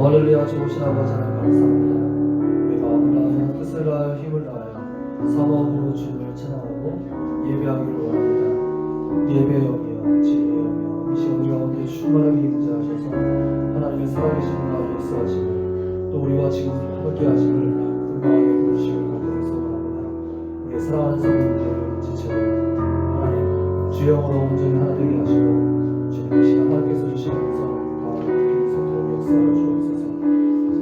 할렐루야. 좋으신 아버지 하나님 감사합니다. 우리 마음을 다하여 뜻을 다하여 힘을 다하여 사모함으로 주님을 찬양하고 예배하기를 원합니다. 예배의 영이여 진리의 영이여 이 시간 우리 가운데 충만하게 임재하셔서 하나님의 살아계신 나 역사하심을 또 우리와 지금 함께하심을 분명하게 보여주시길 간절히 소원합니다. 우리의 사랑하는 성도님들 지체를 하나님 주의 영으로 온전히 하나 되게 하시고 주님 이 시간 하나님께서 주신 음성 역사를 주옵소서.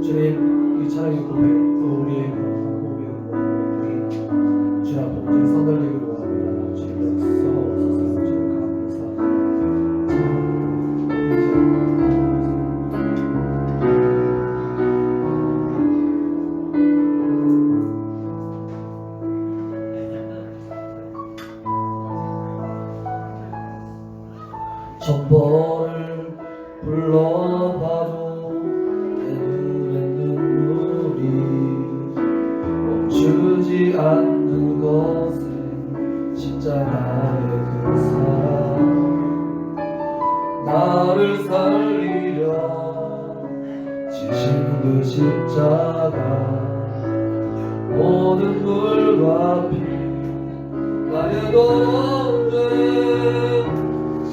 주님 이 찬양의 고백 또 우리의 고백을 주님 앞에 온전히 선달리기를 원합니다. 주님 역사옵소서. 주님 감사. 천벌을 불러봐도 멈추지 않는 것은 십자가의 그 사랑 나를 살리려 지신 그 십자가 모든 물과 피 나의 더러움을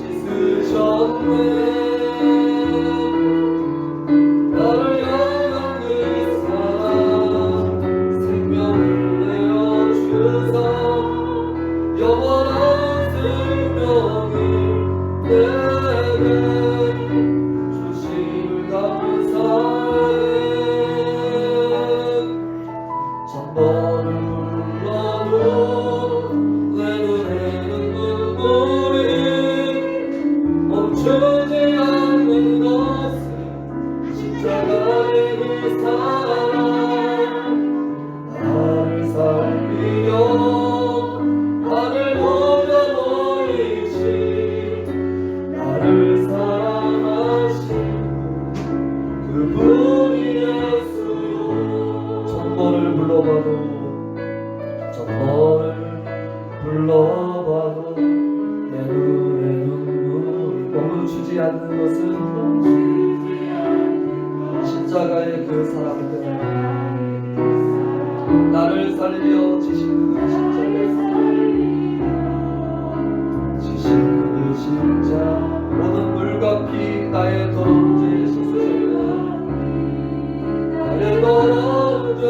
씻으셨네. 불러봐도 내 눈에 눈물이 멈추지 않는 것은 십자가의 그 사랑 때문에 나를 살리려 지신 그 십자가 모든 물과 피 나의 더러운 죄 씻으셨네. 나의 더러운 죄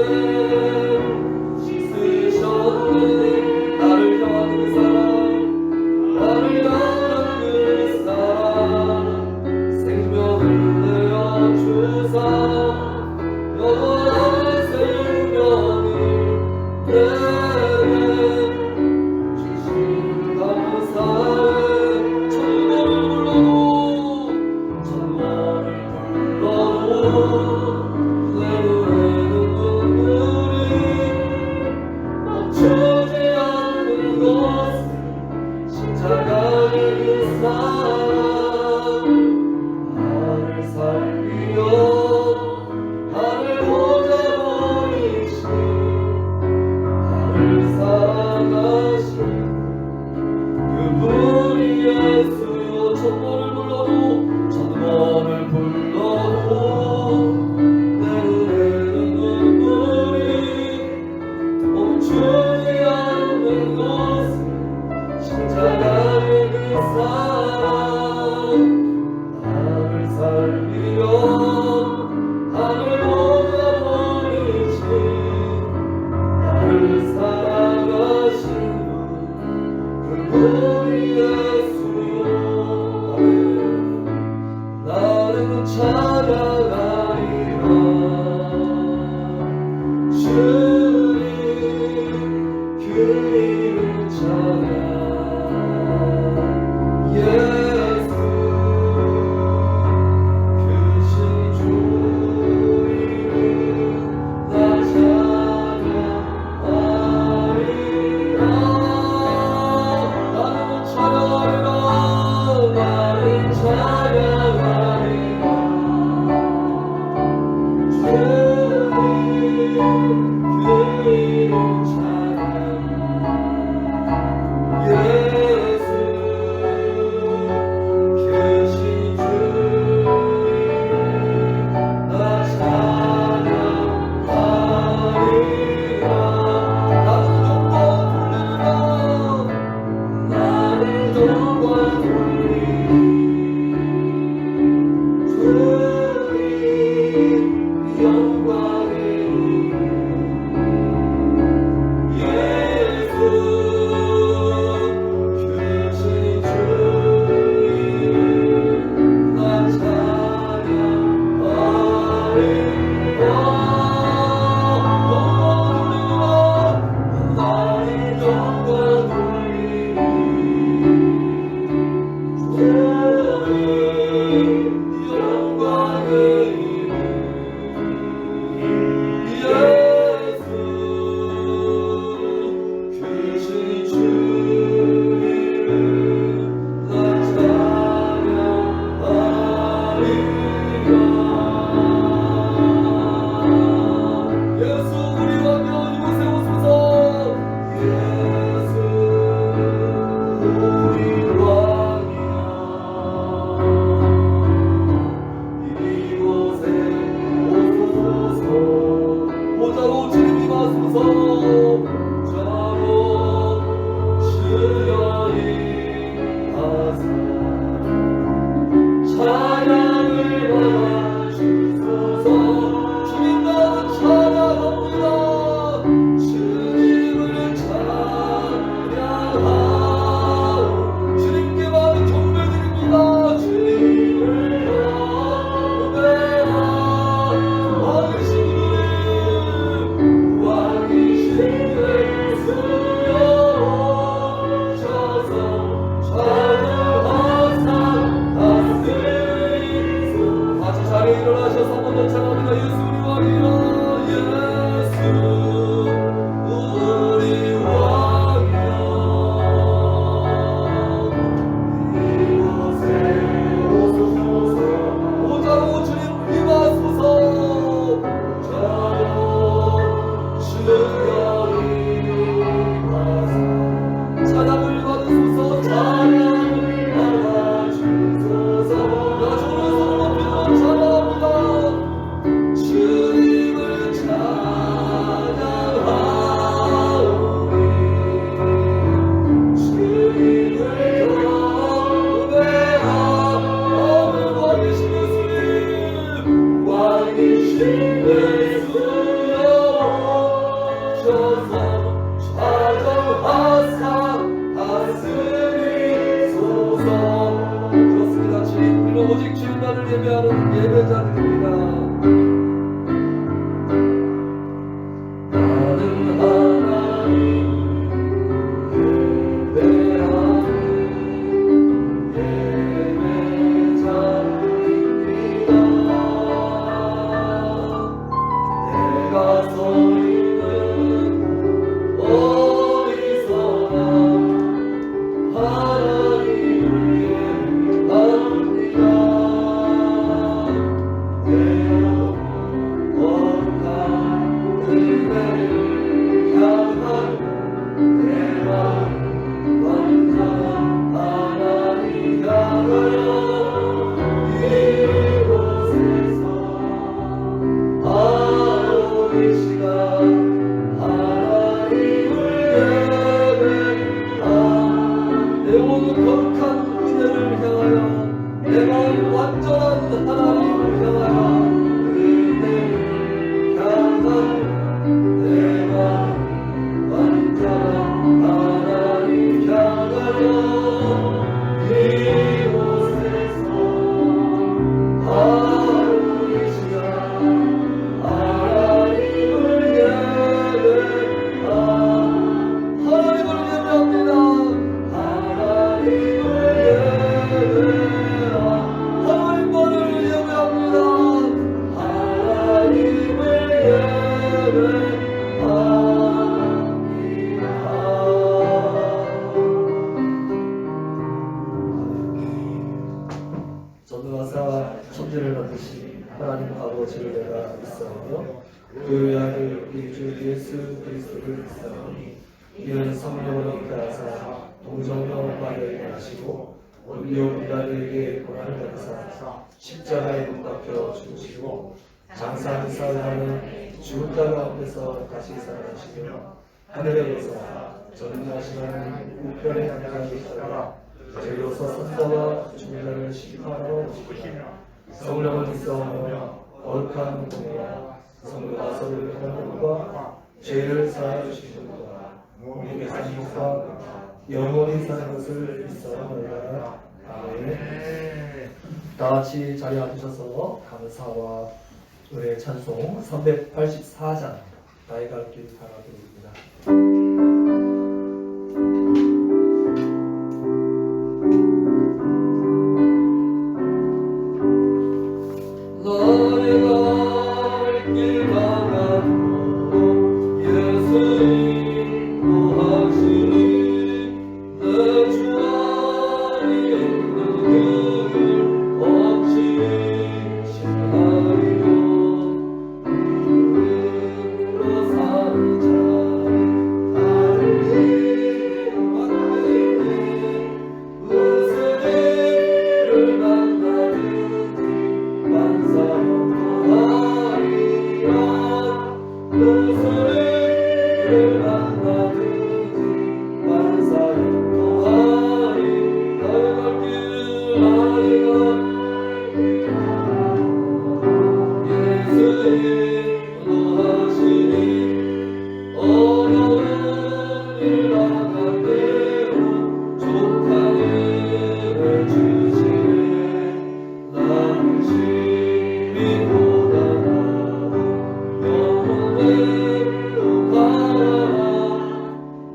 씻으셨네. 그 아들 우리 주 예수 그리스도를 믿사오니 이는 성령으로 인도하사 동정녀 마리아에게 하시고 본디오 빌라도에게 고난을 받으사 십자가에 못 박혀 죽으시고 장사한 사흘만에 죽은 자 가운데서 다시 살아나시며 하늘에 오르사 전능하시는 우편에 앉아 계시다가 저희로서 선자와 죽은 자를 심판하러 오시며 성령을 믿사오며 거룩한 공의와 성도가 서로를 위하는 것과 죄를 사하여 주시는 것과 몸의 사는 것과 영원히 사는 것을 믿사오노라. 아멘. 다 같이 자리에 앉으셔서 감사와 은혜의 찬송 384장 나의 갈 길 가라드립니다. 나의 갈 길 다가도록 예수 인도하시니 내 주 안에 있는 그길 거치시하리요. 믿음으로 살자 나를 인도하시니 무슨 일을 만나든지 만사형 도하리라. 무슨 일을 만나든지 만사형 도하리. 나의 갈 길 나의 갈 예수 인도하시니 어려운 일 나간대로 좋다는 을 주시네. 나는 심히 고단하고 영혼대로 가라.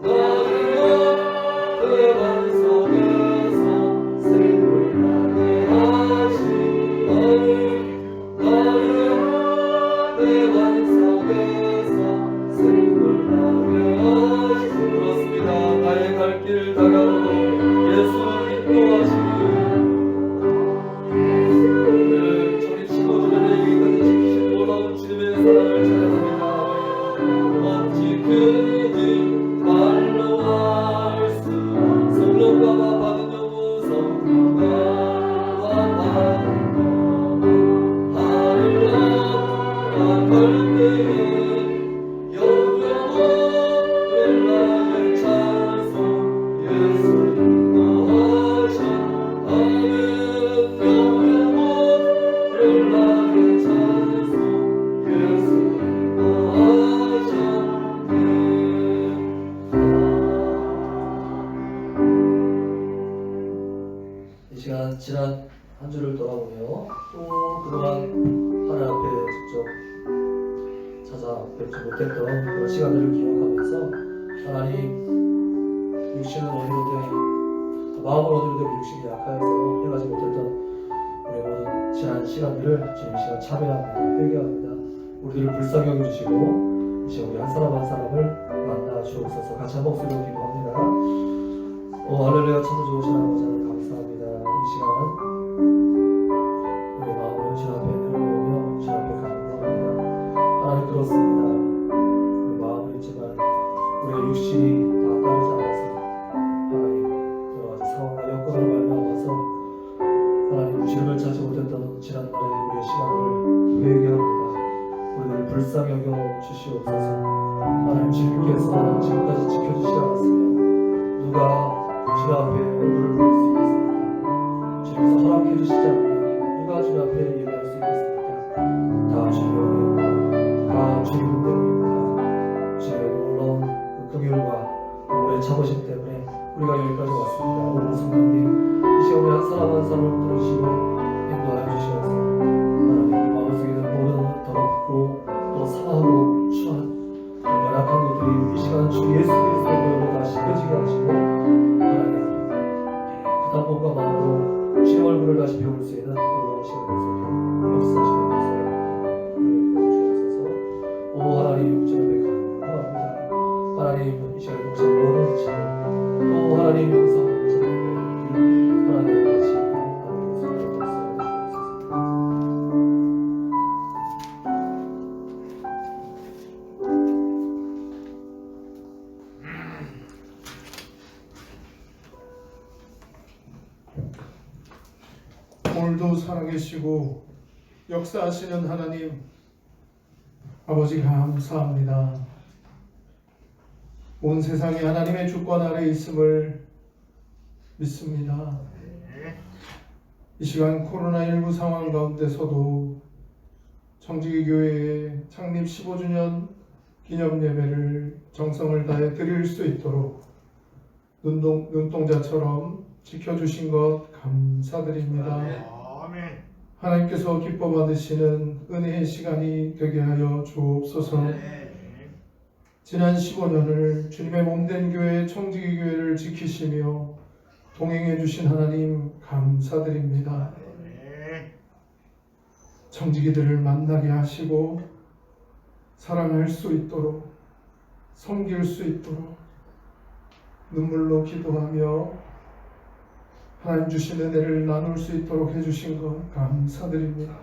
나를 옆에 반석에서 생물 나게 하시니 나를 옆에 반석에서 생물 나게 하시니. 그렇습니다. 나의 갈 길 다가오도록 예수 인도하시니 저리 치고주변에 여기까지 지키신 놀라운 주님의 사랑을 찬양합니다. 어찌 그지 말로 알수 성령과 받은 영우 성령과 받은 하늘 나라 걸 때에 영영을 나의 찬송 예수 인도하셔. 하늘 영영을 나의 찬송 예수 인도하셨네. 이 시간 지난 한 주를 돌아보며 또 그동안 하나님 앞에 직접 찾아뵙지 못했던 그런 시간들을 기억하면서 하나님 육신은 어디로 되니 마음은 어디로 되고 육신이 약하여서 해가지 못했던 우리 모든 지난 시간들을 주님 이 시간 참여합니다. 회개합니다. 우리들을 불쌍히 여겨주시고 이 시간 우리 한 사람 한 사람을 만나 주옵소서. 같이 한 목소리로 기도합니다. 할렐루야. 참 좋으신 아버지 하나님 감사합니다. 이 시간은 우리 마음을 주님 앞에 내려놓으며 주님 앞에 감사합니다. 하나님 그렇습니다. 우리 마음은 있지만 우리의 육신이 다 따르지 않아서 하나님 여러 가지 상황과 여건을 말미암아서 하나님 주님을 찾지 못했던 지난날의 우리의 시간을 회개합니다. 우리를 불쌍히 여겨 주시옵소서. 하나님 주님께서 지금까지 지켜주시지 않았으면 누가 주님 앞에 얼굴을 볼 수 있겠습니까? 주님께서 허락해 주시지 않으면 누가 주님 앞에 예배할 수 있겠습니까? 다 주님의 은혜입니다. 다 주님의 때문입니다. 주님의 놀라운 그 긍휼과 오래 참으심 때문에 우리가 여기까지 왔습니다. 오늘 성령님 이 시간 우리 한 사람 한 사람을 들으시고 인도하여 주시옵소서. 하나님 이 마음속에 있는 모든 더럽고 또 상하고 추한 그런 연약한 것들이 이 시간 주 예수 그리스도의 보혈로 다 씻겨지게 하시고 하나님 깨끗한 몸과 마음으로 주의 얼굴을 다시 배울 수 있는 놀라운 시간을 속에 역사하시는 것을 주옵소서. 오 하나님 주님의 감사합니다. 하나님 이 시간에 동시에 모든 것을 또 하나님 영상을 하나님 같이 하나님의 손으로 역사해 주옵소서. 오늘도 살아계시고 역사하시는 하나님 아버지 감사합니다. 온 세상이 하나님의 주권 아래 있음을 믿습니다. 이 시간 코로나19 상황 가운데서도 청지기 교회의 창립 15주년 기념 예배를 정성을 다해 드릴 수 있도록 눈동자처럼 지켜주신 것 감사드립니다. 아멘. 하나님께서 기뻐 받으시는 은혜의 시간이 되게 하여 주옵소서. 지난 15년을 주님의 몸된 교회 청지기 교회를 지키시며 동행해 주신 하나님 감사드립니다. 청지기들을 만나게 하시고 사랑할 수 있도록 섬길 수 있도록 눈물로 기도하며 하나님 주신 은혜를 나눌 수 있도록 해주신 것 감사드립니다.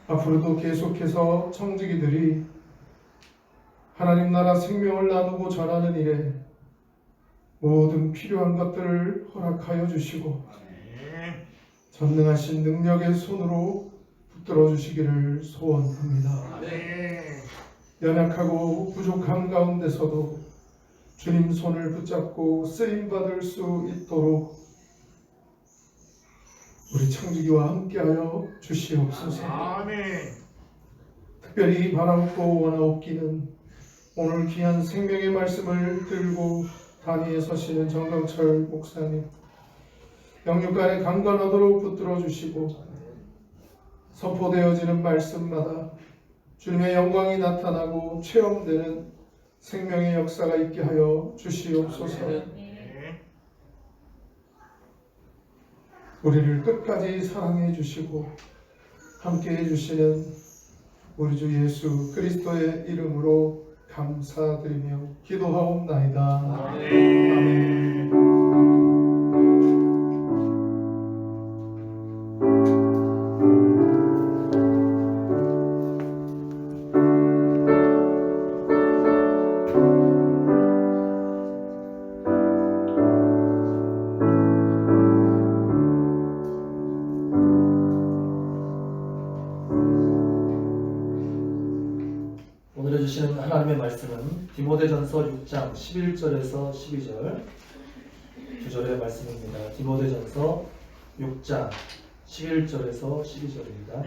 앞으로도 계속해서 청지기들이 하나님 나라 생명을 나누고 전하는 일에 모든 필요한 것들을 허락하여 주시고 전능하신 능력의 손으로 붙들어 주시기를 소원합니다. 연약하고 부족한 가운데서도 주님 손을 붙잡고 쓰임받을 수 있도록 우리 청지기와 함께하여 주시옵소서. 특별히 바라옵고 원하옵기는 오늘 귀한 생명의 말씀을 들고 단위에 서시는 정강철 목사님, 영육간에 강건하도록 붙들어 주시고 선포되어지는 말씀마다 주님의 영광이 나타나고 체험되는 생명의 역사가 있게 하여 주시옵소서. 우리를 끝까지 사랑해 주시고 함께해 주시는 우리 주 예수 그리스도의 이름으로 감사드리며 기도하옵나이다. 아멘. 오늘 주시는 하나님의 말씀은 디모데전서 6장 11절에서 12절 두 절의 말씀입니다. 디모데전서 6장 11절에서 12절입니다.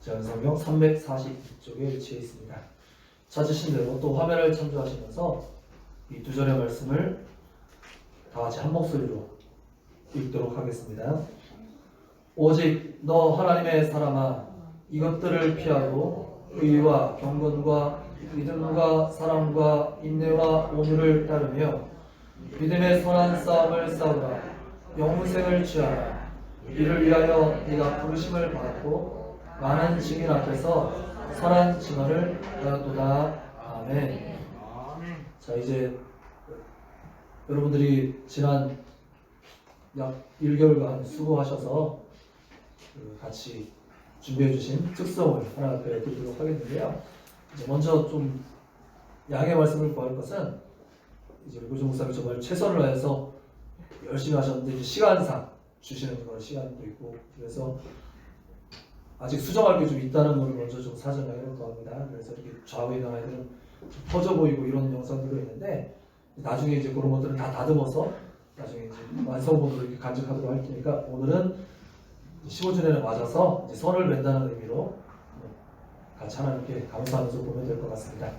제한성경 340쪽에 위치해 있습니다. 찾으신 대로 또 화면을 참조하시면서 이 두 절의 말씀을 다 같이 한 목소리로 읽도록 하겠습니다. 오직 너 하나님의 사람아, 이것들을 피하고 의와 경건과 믿음과 사랑과 인내와 온유를 따르며 믿음의 선한 싸움을 싸우라. 영생을 취하라. 이를 위하여 네가 부르심을 받았고 많은 증인 앞에서 선한 증언을 받았도다. 아멘. 자, 이제 여러분들이 지난 약 1개월간 수고하셔서 같이 준비해 주신 특성을 하나 배워드리도록 하겠는데요. 이제 먼저 좀 양해 말씀을 구할 것은, 이제 우리 고정 목사님이 정말 최선을 다해서 열심히 하셨는데 이제 시간상 주시는 그런 시간도 있고, 그래서 아직 수정할 게 좀 있다는 것을 먼저 좀 사전에 해놓고합니다. 그래서 이렇게 좌우에 있는 아이들은 퍼져 보이고 이런 영상들도 있는데, 나중에 이제 그런 것들을 다 다듬어서 나중에 이제 완성본으로 이렇게 간직하도록 할 테니까, 오늘은 15주년에 맞아서 이제 선을 뵌다는 의미로 같이 하나님께 감사하면서 보면 될 것 같습니다.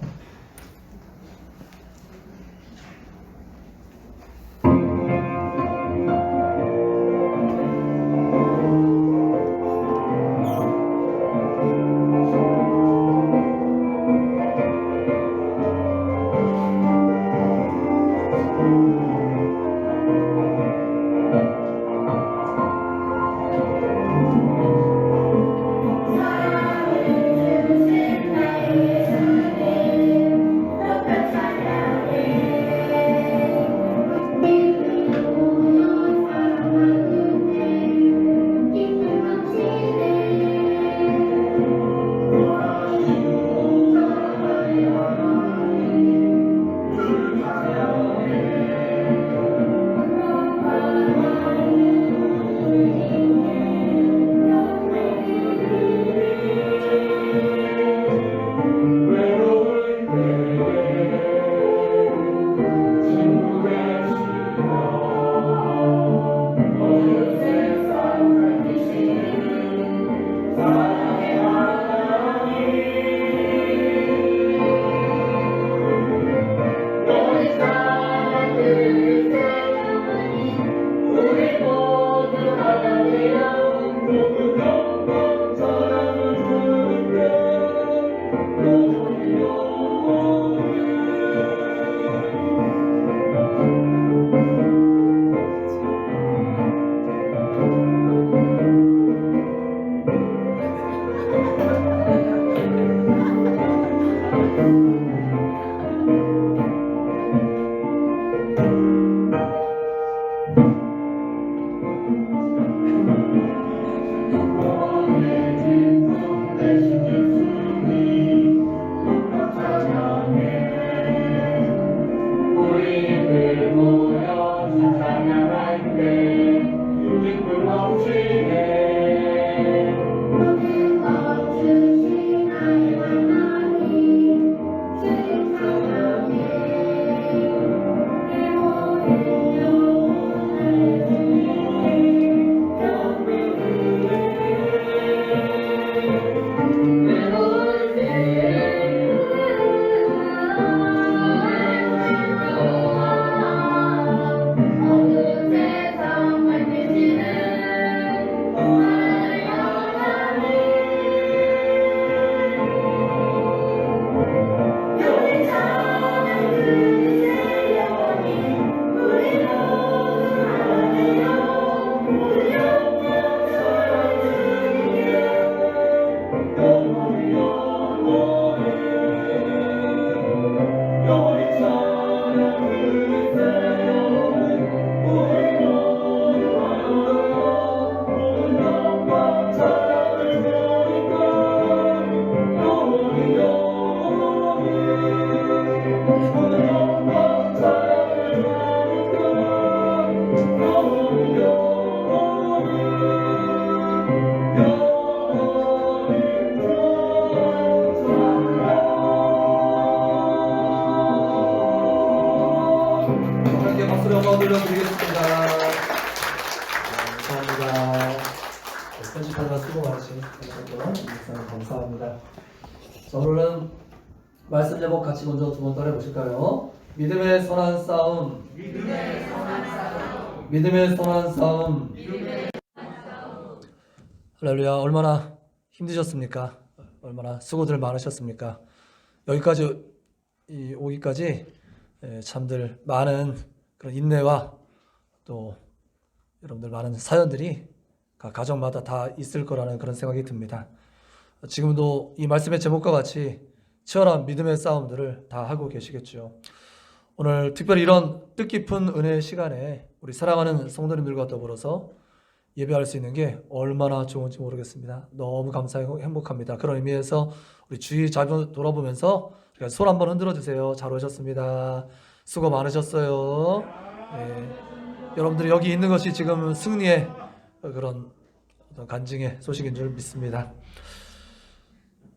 우리들 모여 찬양할 때 기쁨 넘치네. 모든 것 주신 나의 하나님 주님 찬양해. 내 모든 영혼을 주님 경배해. 외로울 때 어두운 세상 밝히시는 나의 하나님. 여기 사는 그리스의 영원히 우리 모두 하나님여. 모든 영광 서로 주님께 영원히 영원히 영원히 사는 그리스의 영원히 우리 모두 하나님여. 모든 영광 찬양을 주니까 영원히 영원히 모든 영광 찬양을 주니까 영원히 함께 박수로 한번 올려드리겠습니다. 감사합니다. 편집하느라 수고 많으신 목사님 감사합니다. 자, 오늘은 말씀 제목 같이 먼저 두 번 따라 보실까요? 믿음의 선한 싸움. 믿음의 선한 싸움. 할렐루야. 얼마나 힘드셨습니까? 얼마나 수고들 많으셨습니까? 여기까지 오기까지 참들 많은 그런 인내와 또 여러분들 많은 사연들이 각 가정마다 다 있을 거라는 그런 생각이 듭니다. 지금도 이 말씀의 제목과 같이 치열한 믿음의 싸움들을 다 하고 계시겠죠. 오늘 특별히 이런 뜻깊은 은혜의 시간에 우리 사랑하는 성도님들과 더불어서 예배할 수 있는 게 얼마나 좋은지 모르겠습니다. 너무 감사하고 행복합니다. 그런 의미에서 우리 주위 잘 돌아보면서 손 한번 흔들어 주세요. 잘 오셨습니다. 수고 많으셨어요. 여러분들이 여기 있는 것이 지금 승리의 그런 어떤 간증의 소식인 줄 믿습니다.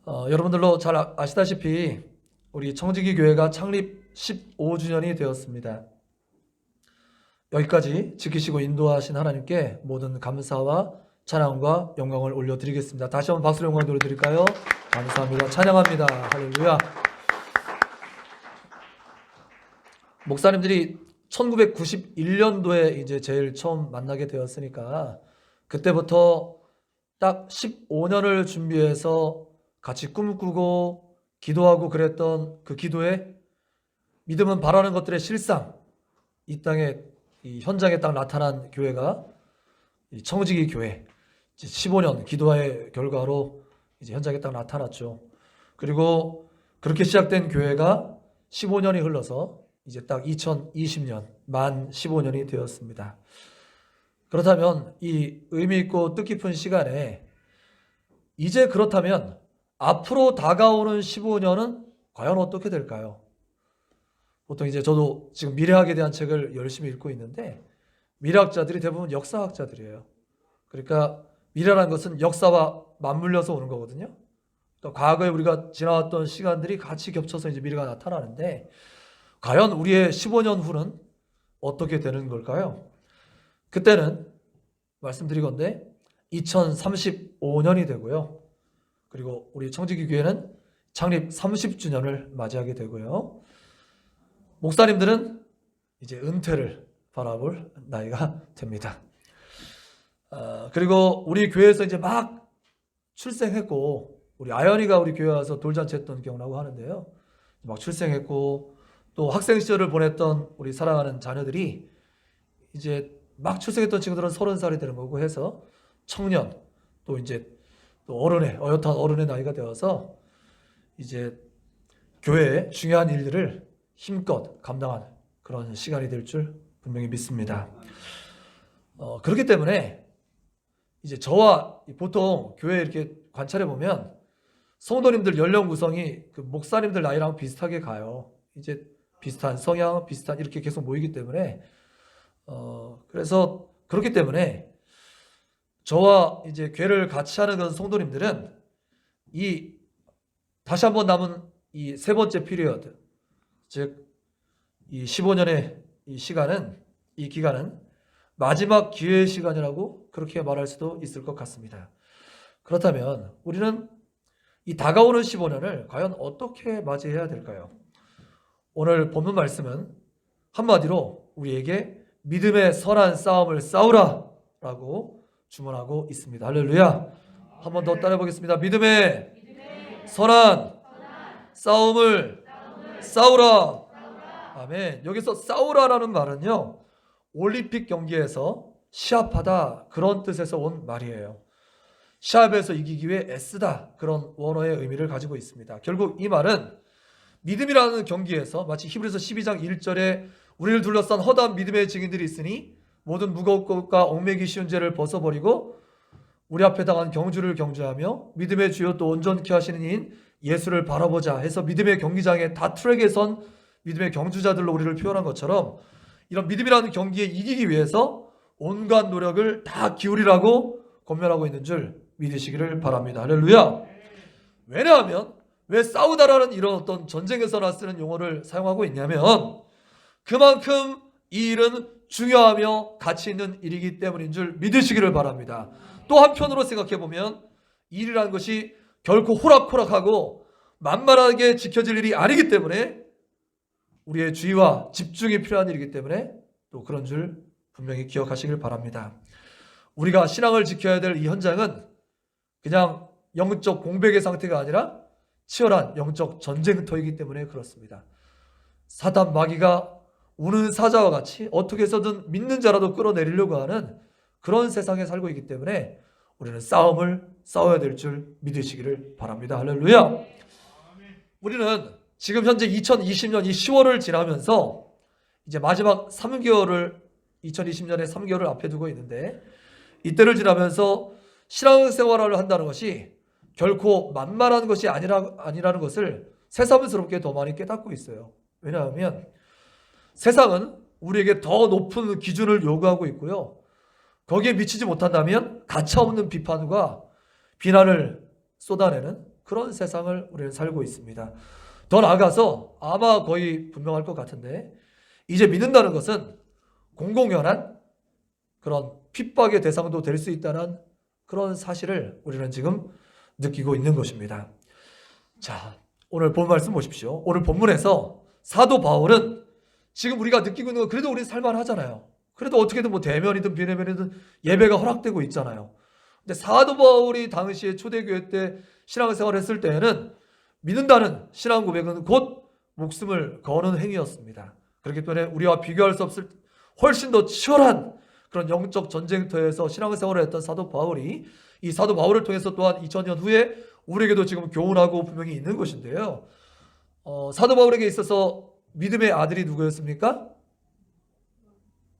여러분들도 잘 아시다시피 우리 청지기 교회가 창립 15주년이 되었습니다. 여기까지 지키시고 인도하신 하나님께 모든 감사와 찬양과 영광을 올려드리겠습니다. 다시 한번 박수로 영광 돌려드릴까요? 감사합니다. 찬양합니다. 할렐루야. 목사님들이 1991년도에 이제 제일 처음 만나게 되었으니까 그때부터 딱 15년을 준비해서 같이 꿈꾸고 기도하고 그랬던 그 기도에 믿음은 바라는 것들의 실상, 이 땅에 이 현장에 딱 나타난 교회가 이 청지기 교회 15년 기도의 결과로 이제 현장에 딱 나타났죠. 그리고 그렇게 시작된 교회가 15년이 흘러서 이제 딱 2020년 만 15년이 되었습니다. 그렇다면 이 의미 있고 뜻깊은 시간에 이제 그렇다면 앞으로 다가오는 15년은 과연 어떻게 될까요? 보통 이제 저도 지금 미래학에 대한 책을 열심히 읽고 있는데 미래학자들이 대부분 역사학자들이에요. 그러니까 미래라는 것은 역사와 맞물려서 오는 거거든요. 그러니까 과거에 우리가 지나왔던 시간들이 같이 겹쳐서 이제 미래가 나타나는데 과연 우리의 15년 후는 어떻게 되는 걸까요? 그때는 말씀드리건대 2035년이 되고요. 그리고 우리 청지기 교회는 창립 30주년을 맞이하게 되고요. 목사님들은 이제 은퇴를 바라볼 나이가 됩니다. 그리고 우리 교회에서 이제 막 출생했고 우리 아연이가 우리 교회 와서 돌잔치 했던 기억나고 하는데요. 막 출생했고 또 학생 시절을 보냈던 우리 사랑하는 자녀들이 이제 막 출생했던 친구들은 30살이 되는 거고 해서 청년 또 이제 또 어엿한 어른의 나이가 되어서 이제 교회의 중요한 일들을 힘껏 감당하는 그런 시간이 될 줄 분명히 믿습니다. 그렇기 때문에 이제 저와 보통 교회 이렇게 관찰해 보면 성도님들 연령 구성이 그 목사님들 나이랑 비슷하게 가요. 이제 비슷한 성향, 비슷한 이렇게 계속 모이기 때문에 그래서 그렇기 때문에 저와 이제 교회를 같이 하는 그런 성도님들은 이 다시 한번 남은 이 세 번째 피리어드, 즉 이 15년의 이 기간은 마지막 기회의 시간이라고 그렇게 말할 수도 있을 것 같습니다. 그렇다면 우리는 이 다가오는 15년을 과연 어떻게 맞이해야 될까요? 오늘 본문 말씀은 한마디로 우리에게 믿음의 선한 싸움을 싸우라 라고 주문하고 있습니다. 할렐루야. 한 번 더 따라해 보겠습니다. 믿음의 선한 싸움을 싸우라. 아멘. 여기서 싸우라라는 말은요, 올림픽 경기에서 시합하다 그런 뜻에서 온 말이에요. 시합에서 이기기 위해 애쓰다 그런 원어의 의미를 가지고 있습니다. 결국 이 말은 믿음이라는 경기에서 마치 히브리서 12장 1절에 우리를 둘러싼 허다한 믿음의 증인들이 있으니 모든 무거운 것과 얽매기 쉬운 죄를 벗어버리고 우리 앞에 당한 경주를 경주하며 믿음의 주요 또 온전케 하시는 이인 예수를 바라보자 해서 믿음의 경기장에 다 트랙에 선 믿음의 경주자들로 우리를 표현한 것처럼 이런 믿음이라는 경기에 이기기 위해서 온갖 노력을 다 기울이라고 권면하고 있는 줄 믿으시기를 바랍니다. 할렐루야. 왜냐하면 왜 싸우다라는 이런 어떤 전쟁에서나 쓰는 용어를 사용하고 있냐면 그만큼 이 일은 중요하며 가치 있는 일이기 때문인 줄 믿으시기를 바랍니다. 또 한편으로 생각해보면 이 일이라는 것이 결코 호락호락하고 만만하게 지켜질 일이 아니기 때문에 우리의 주의와 집중이 필요한 일이기 때문에 또 그런 줄 분명히 기억하시길 바랍니다. 우리가 신앙을 지켜야 될 이 현장은 그냥 영적 공백의 상태가 아니라 치열한 영적 전쟁터이기 때문에 그렇습니다. 사단 마귀가 우는 사자와 같이 어떻게 해서든 믿는 자라도 끌어내리려고 하는 그런 세상에 살고 있기 때문에 우리는 싸움을 싸워야 될 줄 믿으시기를 바랍니다. 할렐루야. 우리는 지금 현재 2020년 이 10월을 지나면서 이제 마지막 3개월을 2020년에 3개월을 앞에 두고 있는데 이때를 지나면서 신앙생활을 한다는 것이 결코 만만한 것이 아니라는 것을 새삼스럽게 더 많이 깨닫고 있어요. 왜냐하면 세상은 우리에게 더 높은 기준을 요구하고 있고요. 거기에 미치지 못한다면 가차없는 비판과 비난을 쏟아내는 그런 세상을 우리는 살고 있습니다. 더 나아가서 아마 거의 분명할 것 같은데 이제 믿는다는 것은 공공연한 그런 핍박의 대상도 될 수 있다는 그런 사실을 우리는 지금 느끼고 있는 것입니다. 자, 오늘 본 말씀 보십시오. 오늘 본문에서 사도 바울은 지금 우리가 느끼고 있는 건 그래도 우리 살만하잖아요. 그래도 어떻게든 뭐 대면이든 비대면이든 예배가 허락되고 있잖아요. 근데 사도 바울이 당시에 초대교회 때 신앙생활을 했을 때에는 믿는다는 신앙 고백은 곧 목숨을 거는 행위였습니다. 그렇기 때문에 우리와 비교할 수 없을 훨씬 더 치열한 그런 영적 전쟁터에서 신앙생활을 했던 사도 바울이 이 사도 바울을 통해서 또한 2000년 후에 우리에게도 지금 교훈하고 분명히 있는 것인데요. 사도 바울에게 있어서 믿음의 아들이 누구였습니까?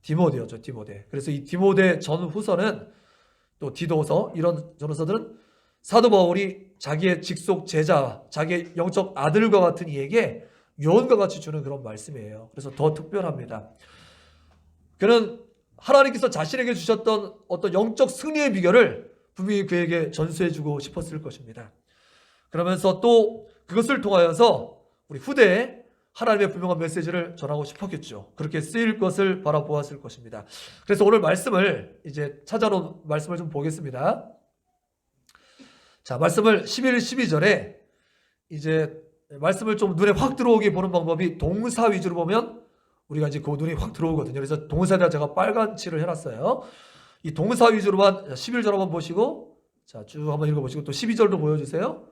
디모데였죠. 디모데. 그래서 이 디모데 전후서는 또 디도서 이런 전후서들은 사도 바울이 자기의 직속 제자, 자기의 영적 아들과 같은 이에게 요원과 같이 주는 그런 말씀이에요. 그래서 더 특별합니다. 그는 하나님께서 자신에게 주셨던 어떤 영적 승리의 비결을 분명히 그에게 전수해주고 싶었을 것입니다. 그러면서 또 그것을 통하여서 우리 후대에 하나님의 분명한 메시지를 전하고 싶었겠죠. 그렇게 쓰일 것을 바라보았을 것입니다. 그래서 오늘 말씀을 이제 찾아놓은 말씀을 좀 보겠습니다. 자, 말씀을 11, 12절에 이제 말씀을 좀 눈에 확 들어오게 보는 방법이 동사 위주로 보면 우리가 이제 그 눈이 확 들어오거든요. 그래서 동사에다 제가 빨간 칠을 해놨어요. 이 동사 위주로만 11절 한번 보시고 자, 쭉 한번 읽어보시고 또 12절도 보여주세요.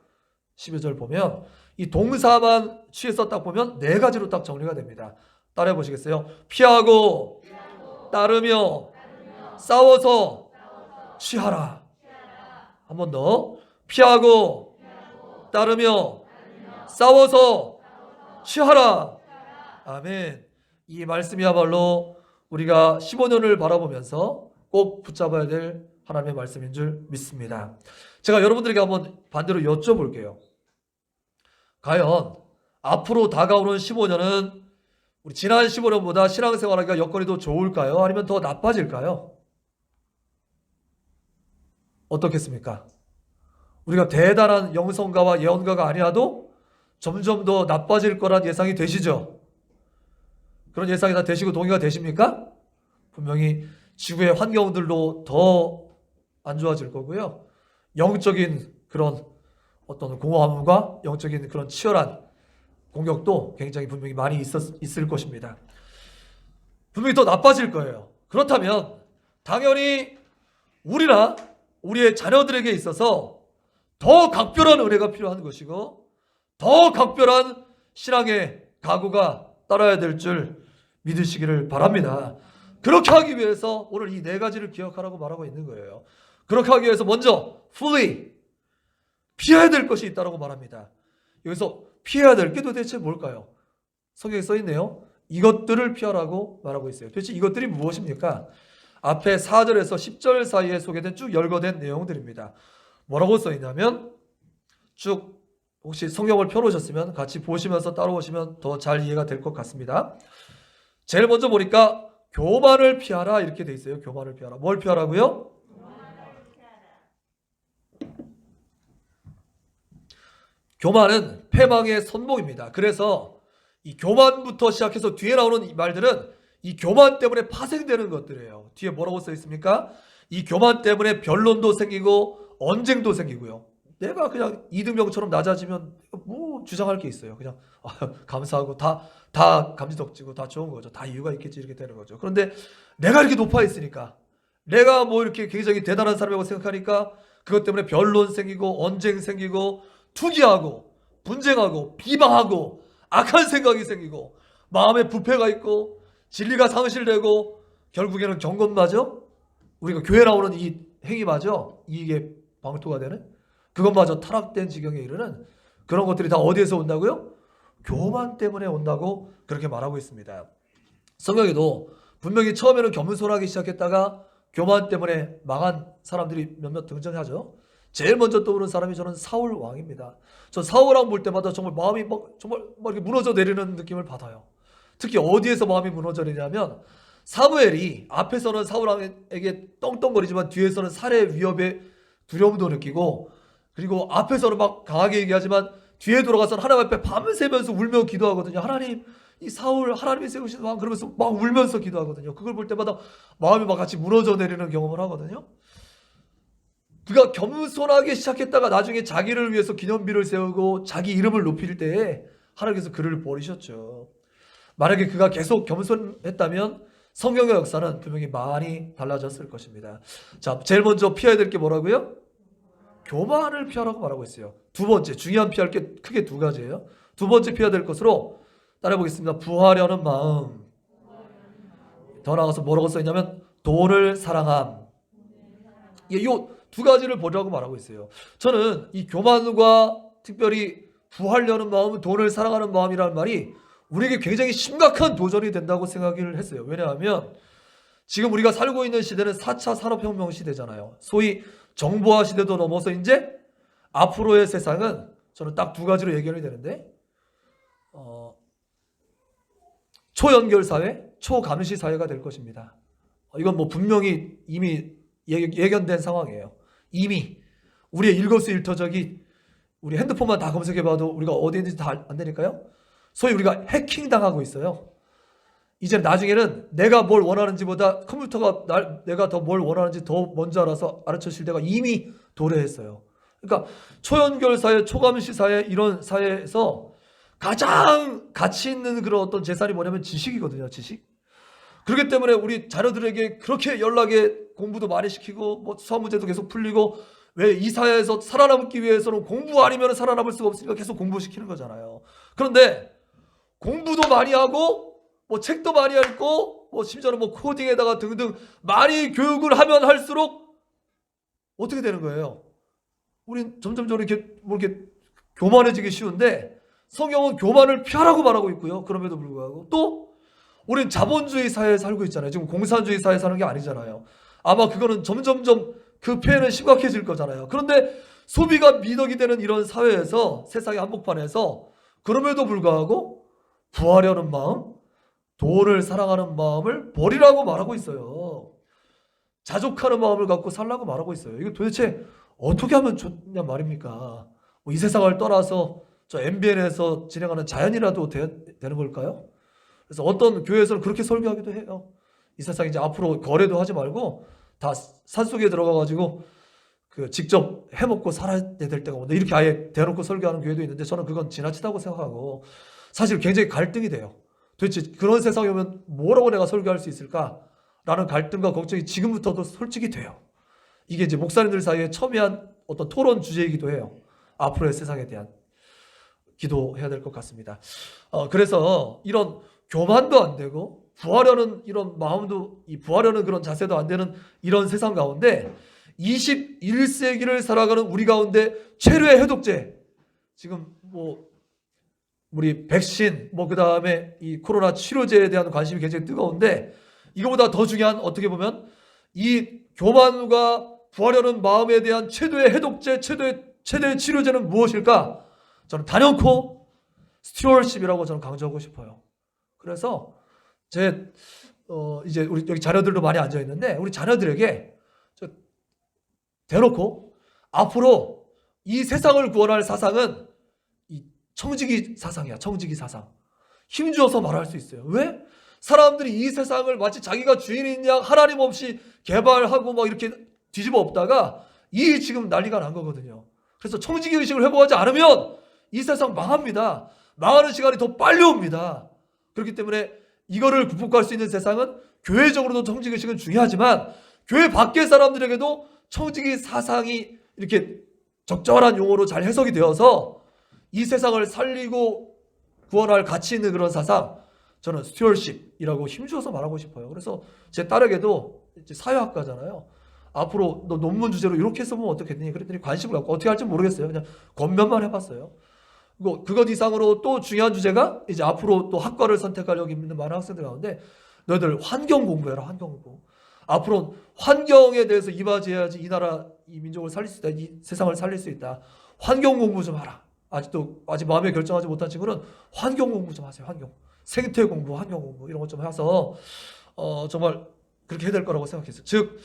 12절 보면 이 동사만 취해서 딱 보면 네 가지로 딱 정리가 됩니다. 따라해 보시겠어요? 피하고 따르며 싸워서 취하라. 한 번 더. 피하고 따르며 싸워서 취하라. 아멘. 이 말씀이야말로 우리가 15년을 바라보면서 꼭 붙잡아야 될 하나님의 말씀인 줄 믿습니다. 제가 여러분들에게 한번 반대로 여쭤볼게요. 과연 앞으로 다가오는 15년은 우리 지난 15년보다 신앙생활하기가 여건이 더 좋을까요? 아니면 더 나빠질까요? 어떻겠습니까? 우리가 대단한 영성가와 예언가가 아니어도 점점 더 나빠질 거란 예상이 되시죠? 그런 예상이 다 되시고 동의가 되십니까? 분명히 지구의 환경들도 더 안 좋아질 거고요. 영적인 그런 어떤 공허함과 영적인 그런 치열한 공격도 굉장히 분명히 많이 있을 것입니다. 분명히 더 나빠질 거예요. 그렇다면 당연히 우리나 우리의 자녀들에게 있어서 더 각별한 은혜가 필요한 것이고 더 각별한 신앙의 각오가 따라야 될 줄 믿으시기를 바랍니다. 그렇게 하기 위해서 오늘 이 네 가지를 기억하라고 말하고 있는 거예요. 그렇게 하기 위해서 먼저 fully 피해야 될 것이 있다고 말합니다. 여기서 피해야 될 게 도대체 뭘까요? 성경에 써 있네요. 이것들을 피하라고 말하고 있어요. 도대체 이것들이 무엇입니까? 앞에 4절에서 10절 사이에 소개된 쭉 열거된 내용들입니다. 뭐라고 써 있냐면 쭉 혹시 성경을 펴놓으셨으면 같이 보시면서 따라오시면 더 잘 이해가 될 것 같습니다. 제일 먼저 보니까 교만을 피하라 이렇게 돼 있어요. 교만을 피하라. 뭘 피하라고요? 교만은 패망의 선봉입니다. 그래서 이 교만부터 시작해서 뒤에 나오는 이 말들은 이 교만 때문에 파생되는 것들이에요. 뒤에 뭐라고 써 있습니까? 이 교만 때문에 변론도 생기고 언쟁도 생기고요. 내가 그냥 이등병처럼 낮아지면 뭐 주장할 게 있어요. 그냥 감사하고 다 감지덕지고 다 좋은 거죠. 다 이유가 있겠지 이렇게 되는 거죠. 그런데 내가 이렇게 높아 있으니까 내가 뭐 이렇게 굉장히 대단한 사람이라고 생각하니까 그것 때문에 변론 생기고 언쟁 생기고 투기하고 분쟁하고 비방하고 악한 생각이 생기고 마음에 부패가 있고 진리가 상실되고 결국에는 경건마저 우리가 교회 나오는 이 행위마저 이게 방토가 되는 그것마저 타락된 지경에 이르는 그런 것들이 다 어디에서 온다고요? 교만 때문에 온다고 그렇게 말하고 있습니다. 성경에도 분명히 처음에는 겸손하기 시작했다가 교만 때문에 망한 사람들이 몇몇 등장하죠. 제일 먼저 떠오르는 사람이 저는 사울 왕입니다. 저 사울 왕 볼 때마다 정말 마음이 정말 이렇게 무너져 내리는 느낌을 받아요. 특히 어디에서 마음이 무너져 내리냐면 사무엘이 앞에서는 사울 왕에게 떵떵거리지만 뒤에서는 살해 위협에 두려움도 느끼고 그리고 앞에서는 막 강하게 얘기하지만 뒤에 돌아가서는 하나님 앞에 밤새면서 울며 기도하거든요. 하나님 이 사울 하나님이 세우신 왕 그러면서 막 울면서 기도하거든요. 그걸 볼 때마다 마음이 막 같이 무너져 내리는 경험을 하거든요. 그가 겸손하게 시작했다가 나중에 자기를 위해서 기념비를 세우고 자기 이름을 높일 때에 하나님께서 그를 버리셨죠. 만약에 그가 계속 겸손했다면 성경의 역사는 분명히 많이 달라졌을 것입니다. 자, 제일 먼저 피해야 될 게 뭐라고요? 교만을 피하라고 말하고 있어요. 두 번째, 중요한 피할 게 크게 두 가지예요. 두 번째 피해야 될 것으로 따라해 보겠습니다. 부하려는 마음. 더 나아가서 뭐라고 써 있냐면 돈을 사랑함. 이 두 가지를 보라고 말하고 있어요. 저는 이 교만과 특별히 부하려는 마음, 돈을 사랑하는 마음이라는 말이 우리에게 굉장히 심각한 도전이 된다고 생각을 했어요. 왜냐하면 지금 우리가 살고 있는 시대는 4차 산업혁명 시대잖아요. 소위 정보화 시대도 넘어서 이제 앞으로의 세상은 저는 딱 두 가지로 예견이 되는데 초연결 사회, 초감시 사회가 될 것입니다. 이건 뭐 분명히 이미 예견된 상황이에요. 이미 우리의 일거수일투족이 우리 핸드폰만 다 검색해봐도 우리가 어디 있는지 다 안 되니까요. 소위 우리가 해킹 당하고 있어요. 이제 나중에는 내가 뭘 원하는지보다 컴퓨터가 내가 더 뭘 원하는지 더 먼저 알아서 알아채실 때가 이미 도래했어요. 그러니까 초연결 사회, 초감시 사회 이런 사회에서 가장 가치 있는 그런 어떤 재산이 뭐냐면 지식이거든요. 지식. 그렇기 때문에 우리 자녀들에게 그렇게 연락에 공부도 많이 시키고 뭐 수학 문제도 계속 풀리고 왜 이 사회에서 살아남기 위해서는 공부 아니면 살아남을 수가 없으니까 계속 공부시키는 거잖아요. 그런데 공부도 많이 하고 뭐 책도 많이 읽고 뭐 심지어는 뭐 코딩에다가 등등 많이 교육을 하면 할수록 어떻게 되는 거예요? 우린 점점 이렇게 뭐 이렇게 교만해지기 쉬운데 성경은 교만을 피하라고 말하고 있고요. 그럼에도 불구하고 또 우린 자본주의 사회에 살고 있잖아요. 지금 공산주의 사회에 사는 게 아니잖아요. 아마 그거는 점점점 그 폐해는 심각해질 거잖아요. 그런데 소비가 미덕이 되는 이런 사회에서 세상의 한복판에서 그럼에도 불구하고 부하려는 마음, 돈을 사랑하는 마음을 버리라고 말하고 있어요. 자족하는 마음을 갖고 살라고 말하고 있어요. 이거 도대체 어떻게 하면 좋냐 말입니까? 뭐 이 세상을 떠나서 저 MBN에서 진행하는 자연이라도 되는 걸까요? 그래서 어떤 교회에서는 그렇게 설교하기도 해요. 이 세상 이제 앞으로 거래도 하지 말고 다 산속에 들어가가지고 그 직접 해먹고 살아야 될 때가 온다. 이렇게 아예 대놓고 설교하는 교회도 있는데 저는 그건 지나치다고 생각하고 사실 굉장히 갈등이 돼요. 도대체 그런 세상이 오면 뭐라고 내가 설교할 수 있을까라는 갈등과 걱정이 지금부터도 솔직히 돼요. 이게 이제 목사님들 사이에 첨예한 어떤 토론 주제이기도 해요. 앞으로의 세상에 대한 기도해야 될 것 같습니다. 그래서 이런 교만도 안 되고 부하려는 이런 마음도 부하려는 그런 자세도 안 되는 이런 세상 가운데 21세기를 살아가는 우리 가운데 최루의 해독제, 지금 뭐 우리 백신 그다음에 이 코로나 치료제에 대한 관심이 굉장히 뜨거운데 이거보다 더 중요한 어떻게 보면 이 교만과 부하려는 마음에 대한 최대의 해독제, 최대의 치료제는 무엇일까? 저는 단연코 스튜어십이라고 저는 강조하고 싶어요. 그래서 이제 우리 여기 자녀들도 많이 앉아 있는데 우리 자녀들에게 대놓고 앞으로 이 세상을 구원할 사상은 이 청지기 사상이야. 청지기 사상. 힘주어서 말할 수 있어요. 왜? 사람들이 이 세상을 마치 자기가 주인인 양 하나님 없이 개발하고 막 이렇게 뒤집어 엎다가 이 지금 난리가 난 거거든요. 그래서 청지기 의식을 회복하지 않으면 이 세상 망합니다. 망하는 시간이 더 빨리 옵니다. 그렇기 때문에 이거를 극복할 수 있는 세상은 교회적으로도 청지기 의식은 중요하지만 교회 밖의 사람들에게도 청지기 사상이 이렇게 적절한 용어로 잘 해석이 되어서 이 세상을 살리고 구원할 가치 있는 그런 사상, 저는 스튜어십이라고 힘주어서 말하고 싶어요. 그래서 제 딸에게도 이제 사회학과잖아요. 앞으로 너 논문 주제로 이렇게 써보면 어떻겠니? 그랬더니 관심을 갖고 어떻게 할지 모르겠어요. 그냥 권면만 해봤어요. 그것 이상으로 또 중요한 주제가 이제 앞으로 또 학과를 선택하려고 있는 많은 학생들 가운데 너희들 환경 공부해라. 환경 공부. 앞으로 환경에 대해서 이바지해야지 이 나라, 이 민족을 살릴 수 있다. 이 세상을 살릴 수 있다. 환경 공부 좀 하라. 아직 마음에 결정하지 못한 친구는 환경 공부 좀 하세요. 환경. 생태 공부, 환경 공부 이런 것 좀 해서 정말 그렇게 해야 될 거라고 생각했어요. 즉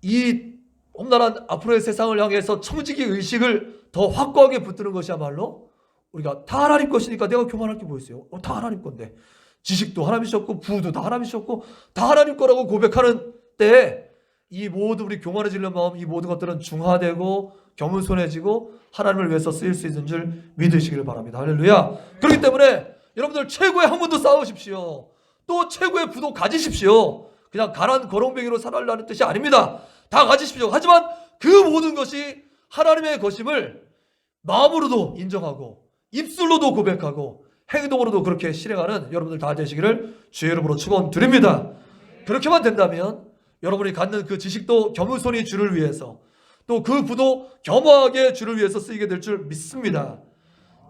이 험난한 앞으로의 세상을 향해서 청지기 의식을 더 확고하게 붙드는 것이야말로 우리가 다 하나님 것이니까 내가 교만할 게 뭐 있어요? 다 하나님 건데 지식도 하나님이셨고 부도 다 하나님이셨고 다 하나님 거라고 고백하는 때에 이 모든 우리 교만해지려는 마음, 이 모든 것들은 중화되고 겸손해지고 하나님을 위해서 쓰일 수 있는 줄 믿으시기를 바랍니다. 할렐루야. 그렇기 때문에 여러분들 최고의 학문도 쌓으십시오. 또 최고의 부도 가지십시오. 그냥 가난 거렁뱅이로 살아라는 뜻이 아닙니다. 다 가지십시오. 하지만 그 모든 것이 하나님의 것임을 마음으로도 인정하고 입술로도 고백하고 행동으로도 그렇게 실행하는 여러분들 다 되시기를 주의 이름으로 축원드립니다. 그렇게만 된다면 여러분이 갖는 그 지식도 겸손히 주를 위해서 또 그 부도 겸허하게 주를 위해서 쓰이게 될 줄 믿습니다.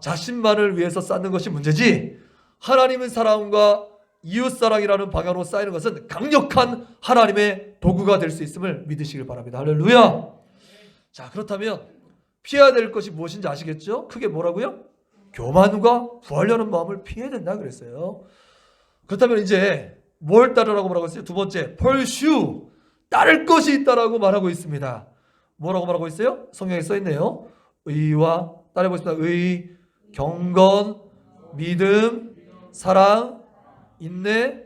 자신만을 위해서 쌓는 것이 문제지 하나님의 사랑과 이웃사랑이라는 방향으로 쌓이는 것은 강력한 하나님의 도구가 될 수 있음을 믿으시길 바랍니다. 할렐루야. 자, 그렇다면 피해야 될 것이 무엇인지 아시겠죠? 크게 뭐라고요? 교만과 부하려는 마음을 피해야 된다 그랬어요. 그렇다면 이제 뭘 따르라고 말하고 있어요? 두 번째, pursue, 따를 것이 있다라고 말하고 있습니다. 뭐라고 말하고 있어요? 성경에 써 있네요. 의와 따라해보겠습니다. 의, 경건, 믿음, 사랑, 인내,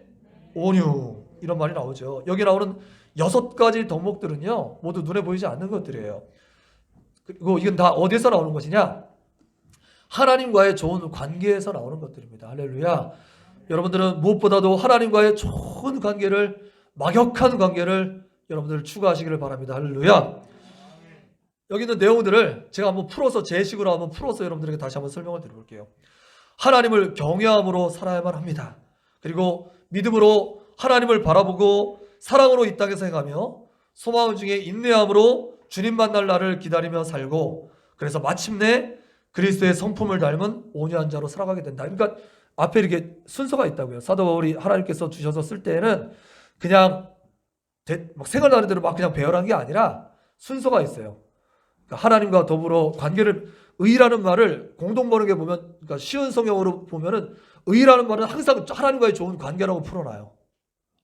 온유 이런 말이 나오죠. 여기 나오는 6가지 덕목들은요 모두 눈에 보이지 않는 것들이에요. 그리고 이건 다 어디에서 나오는 것이냐? 하나님과의 좋은 관계에서 나오는 것들입니다. 할렐루야. 여러분들은 무엇보다도 하나님과의 좋은 관계를, 막역한 관계를 여러분들 추구하시기를 바랍니다. 할렐루야. 여기 있는 내용들을 제가 한번 풀어서 제 식으로 한번 풀어서 여러분들에게 다시 한번 설명을 드려볼게요. 하나님을 경외함으로 살아야만 합니다. 그리고 믿음으로 하나님을 바라보고 사랑으로 이 땅에서 행하며 소망 중에 인내함으로 주님 만날 날을 기다리며 살고 그래서 마침내 그리스도의 성품을 닮은 온유한 자로 살아가게 된다. 그러니까 앞에 이렇게 순서가 있다고요. 사도 바울이 하나님께서 주셔서 쓸 때에는 그냥 막 생각나는 대로 막 그냥 배열한 게 아니라 순서가 있어요. 그러니까 하나님과 더불어 관계를 의라는 말을 공동 번역에 보면, 그러니까 쉬운 성경으로 보면은 의라는 말은 항상 하나님과의 좋은 관계라고 풀어놔요.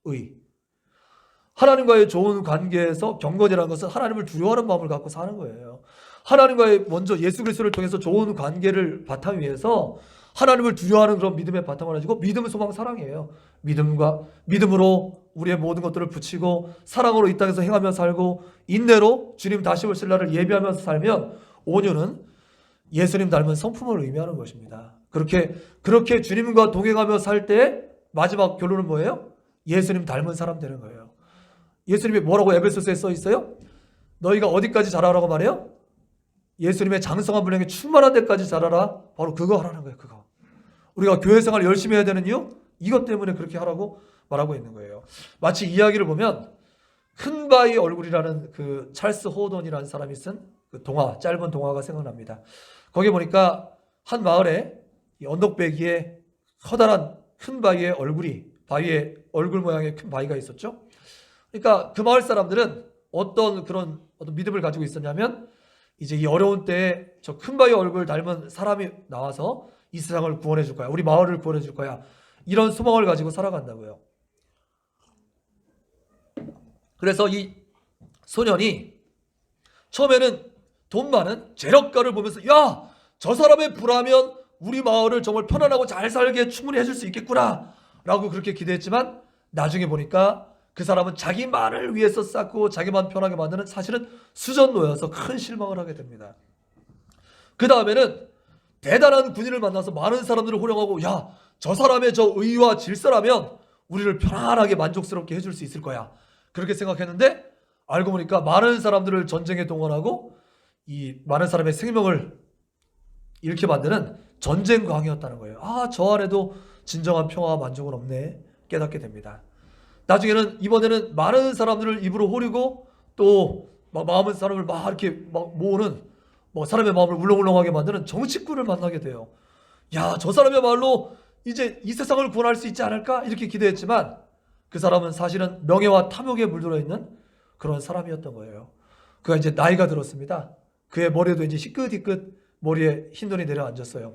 의. 하나님과의 좋은 관계에서 경건이라는 것은 하나님을 두려워하는 마음을 갖고 사는 거예요. 하나님과의 먼저 예수 그리스도를 통해서 좋은 관계를 바탕 위에서 하나님을 두려워하는 그런 믿음의 바탕을 가지고 믿음, 소망, 사랑이에요. 믿음으로 우리의 모든 것들을 붙이고 사랑으로 이 땅에서 행하며 살고 인내로 주님 다시 오실 날을 예비하면서 살면 온유는 예수님 닮은 성품을 의미하는 것입니다. 그렇게 주님과 동행하며 살 때 마지막 결론은 뭐예요? 예수님 닮은 사람 되는 거예요. 예수님이 뭐라고 에베소서에 써 있어요? 너희가 어디까지 자라라고 말해요? 예수님의 장성한 분량에 충만한 데까지 자라라. 바로 그거 하라는 거예요. 그거. 우리가 교회 생활 열심히 해야 되는 이유? 이것 때문에 그렇게 하라고 말하고 있는 거예요. 마치 이야기를 보면 큰 바위 얼굴이라는 그 찰스 호돈이라는 사람이 쓴 그 동화, 짧은 동화가 생각납니다. 거기 보니까 한 마을에 이 언덕배기에 커다란 큰 바위의 얼굴 모양의 큰 바위가 있었죠. 그러니까 그 마을 사람들은 어떤 믿음을 가지고 있었냐면 이제 이 어려운 때에 저 큰 바위 얼굴 닮은 사람이 나와서 이 세상을 구원해 줄 거야. 우리 마을을 구원해 줄 거야. 이런 소망을 가지고 살아간다고요. 그래서 이 소년이 처음에는 돈 많은 재력가를 보면서 야, 저 사람의 부라면 우리 마을을 정말 편안하고 잘 살게 충분히 해줄 수 있겠구나 라고 그렇게 기대했지만 나중에 보니까 그 사람은 자기만을 위해서 쌓고 자기만 편하게 만드는 사실은 수전노여서 큰 실망을 하게 됩니다. 그 다음에는 대단한 군인을 만나서 많은 사람들을 호령하고 야, 저 사람의 저 의와 질서라면 우리를 편안하게 만족스럽게 해줄 수 있을 거야. 그렇게 생각했는데 알고 보니까 많은 사람들을 전쟁에 동원하고 이 많은 사람의 생명을 잃게 만드는 전쟁광이었다는 거예요. 아, 저 안에도 진정한 평화와 만족은 없네 깨닫게 됩니다. 나중에는 이번에는 많은 사람들을 입으로 호리고 또 많은 사람을 막 이렇게 막 모으는 사람의 마음을 울렁울렁하게 만드는 정치꾼을 만나게 돼요. 야, 저 사람이야말로 이제 이 세상을 구원할 수 있지 않을까 이렇게 기대했지만 그 사람은 사실은 명예와 탐욕에 물들어 있는 그런 사람이었던 거예요. 그가 이제 나이가 들었습니다. 그의 머리에도 이제 희끗희끗 머리에 흰 돈이 내려앉았어요.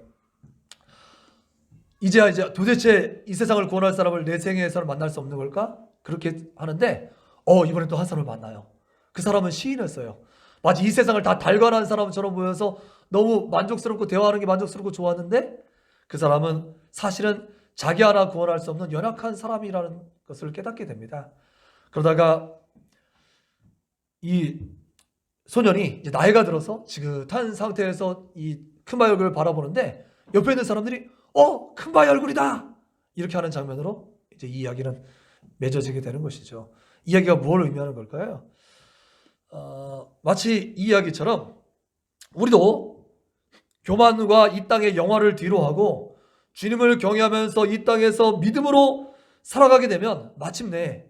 이제 도대체 이 세상을 구원할 사람을 내 생애에서는 만날 수 없는 걸까? 그렇게 하는데 이번에 또 한 사람을 만나요. 그 사람은 시인이었어요. 마치 이 세상을 다 달관한 사람처럼 보여서 너무 만족스럽고 대화하는 게 만족스럽고 좋았는데 그 사람은 사실은 자기 하나 구원할 수 없는 연약한 사람이라는 것을 깨닫게 됩니다. 그러다가 이 소년이 이제 나이가 들어서 지긋한 상태에서 이 큰 바위 얼굴을 바라보는데 옆에 있는 사람들이 큰 바위 얼굴이다 이렇게 하는 장면으로 이제 이 이야기는 맺어지게 되는 것이죠. 이 이야기가 무엇을 의미하는 걸까요? 마치 이 이야기처럼 우리도 교만과 이 땅의 영화를 뒤로하고 주님을 경외하면서 이 땅에서 믿음으로 살아가게 되면 마침내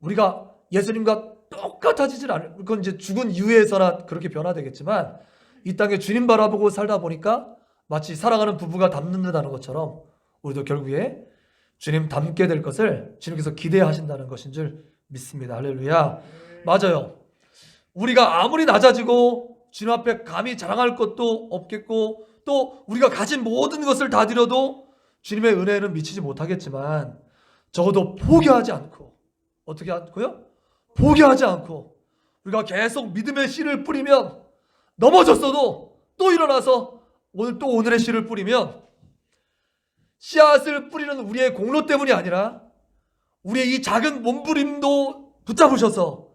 우리가 예수님과 똑같아지질 않을, 그건 이제 죽은 이후에서나 그렇게 변화되겠지만 이 땅에 주님 바라보고 살다 보니까 마치 사랑하는 부부가 닮는다는 것처럼 우리도 결국에 주님 닮게 될 것을 주님께서 기대하신다는 것인 줄 믿습니다. 할렐루야. 맞아요. 우리가 아무리 낮아지고 주님 앞에 감히 자랑할 것도 없겠고 또 우리가 가진 모든 것을 다 드려도 주님의 은혜는 미치지 못하겠지만 적어도 포기하지 않고 어떻게 않고요? 포기하지 않고 우리가 계속 믿음의 씨를 뿌리면 넘어졌어도 또 일어나서 오늘의 씨를 뿌리면 씨앗을 뿌리는 우리의 공로 때문이 아니라 우리의 이 작은 몸부림도 붙잡으셔서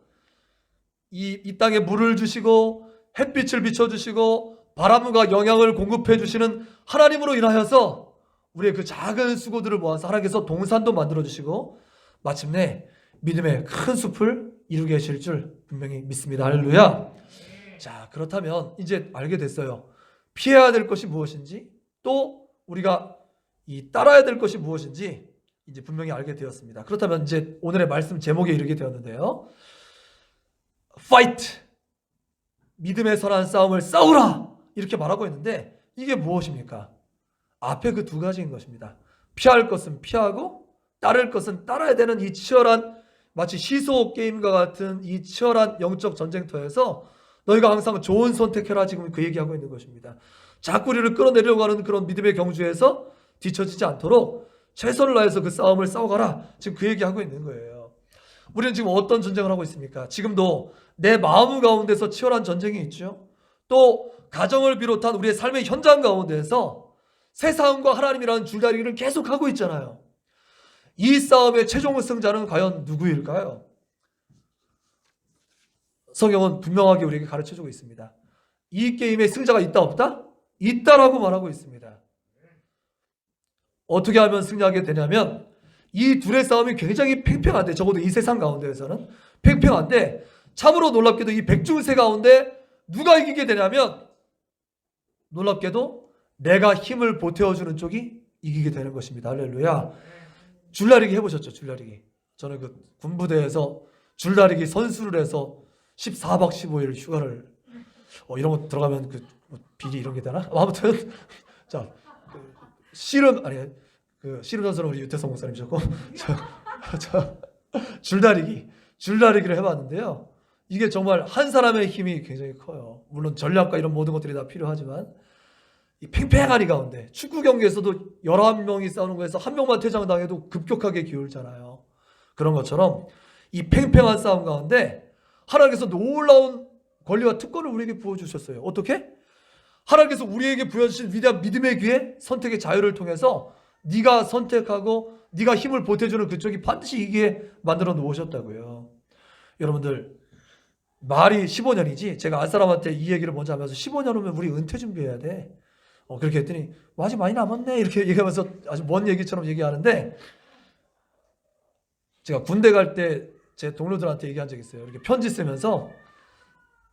이 땅에 물을 주시고 햇빛을 비춰주시고 바람과 영양을 공급해 주시는 하나님으로 인하여서 우리의 그 작은 수고들을 모아서 하나님께서 동산도 만들어 주시고 마침내 믿음의 큰 숲을 이루게 하실 줄 분명히 믿습니다. 할렐루야. 자, 그렇다면 이제 알게 됐어요. 피해야 될 것이 무엇인지 또 우리가 따라야 될 것이 무엇인지 이제 분명히 알게 되었습니다. 그렇다면 이제 오늘의 말씀 제목에 이르게 되었는데요. Fight! 믿음의 선한 싸움을 싸우라! 이렇게 말하고 있는데 이게 무엇입니까? 앞에 그 두 가지인 것입니다. 피할 것은 피하고 따를 것은 따라야 되는 이 치열한 마치 시소 게임과 같은 이 치열한 영적 전쟁터에서 너희가 항상 좋은 선택해라 지금 그 얘기하고 있는 것입니다. 자꾸 우리를 끌어내려고 하는 그런 믿음의 경주에서 뒤처지지 않도록 최선을 다해서 그 싸움을 싸워가라. 지금 그 얘기하고 있는 거예요. 우리는 지금 어떤 전쟁을 하고 있습니까? 지금도 내 마음 가운데서 치열한 전쟁이 있죠. 또 가정을 비롯한 우리의 삶의 현장 가운데서 세상과 하나님이라는 줄다리기를 계속하고 있잖아요. 이 싸움의 최종 승자는 과연 누구일까요? 성경은 분명하게 우리에게 가르쳐주고 있습니다. 이 게임의 승자가 있다 없다? 있다라고 말하고 있습니다. 어떻게 하면 승리하게 되냐면 이 둘의 싸움이 굉장히 팽팽한데, 적어도 이 세상 가운데에서는 팽팽한데, 참으로 놀랍게도 이 백중세 가운데 누가 이기게 되냐면 놀랍게도 내가 힘을 보태어주는 쪽이 이기게 되는 것입니다. 할렐루야. 줄다리기 해보셨죠? 줄다리기. 저는 그 군부대에서 줄다리기 선수를 해서 14박 15일 휴가를 이런 거 들어가면 뭐 비리 이런 게 되나? 아무튼 자, 씨름 아니 그 씨름 선수는 우리 유태성 목사님이셨고 줄다리기를 해봤는데요. 이게 정말 한 사람의 힘이 굉장히 커요. 물론 전략과 이런 모든 것들이 다 필요하지만 이 팽팽한 이 가운데 축구 경기에서도 11명이 싸우는 거에서 한 명만 퇴장당해도 급격하게 기울잖아요. 그런 것처럼 이 팽팽한 싸움 가운데 하나님께서 놀라운 권리와 특권을 우리에게 부어주셨어요. 어떻게? 하나님께서 우리에게 부여주신 위대한 믿음의 기회, 선택의 자유를 통해서 네가 선택하고 네가 힘을 보태주는 그쪽이 반드시 이기게 만들어 놓으셨다고요. 여러분들 말이 15년이지 제가 알 사람한테 이 얘기를 먼저 하면서 15년 후면 우리 은퇴 준비해야 돼. 그렇게 했더니 아직 많이 남았네 이렇게 얘기하면서 아주 먼 얘기처럼 얘기하는데, 제가 군대 갈 때 제 동료들한테 얘기한 적이 있어요. 이렇게 편지 쓰면서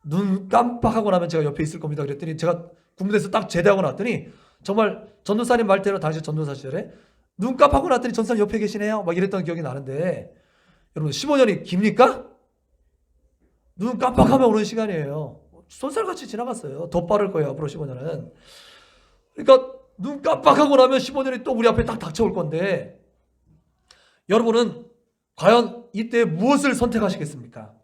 눈 깜빡하고 나면 제가 옆에 있을 겁니다. 그랬더니 제가 군대에서 딱 제대하고 났더니 정말 전도사님 말대로 당시 전도사 시절에 눈 깜빡하고 났더니 전도사님 옆에 계시네요 막 이랬던 기억이 나는데, 여러분 15년이 깁니까? 눈 깜빡하면 오는 시간이에요. 쏜살같이 지나갔어요. 더 빠를 거예요 앞으로 15년은. 그러니까 눈 깜빡하고 나면 15년이 또 우리 앞에 딱 닥쳐올 건데, 여러분은 과연 이때 무엇을 선택하시겠습니까?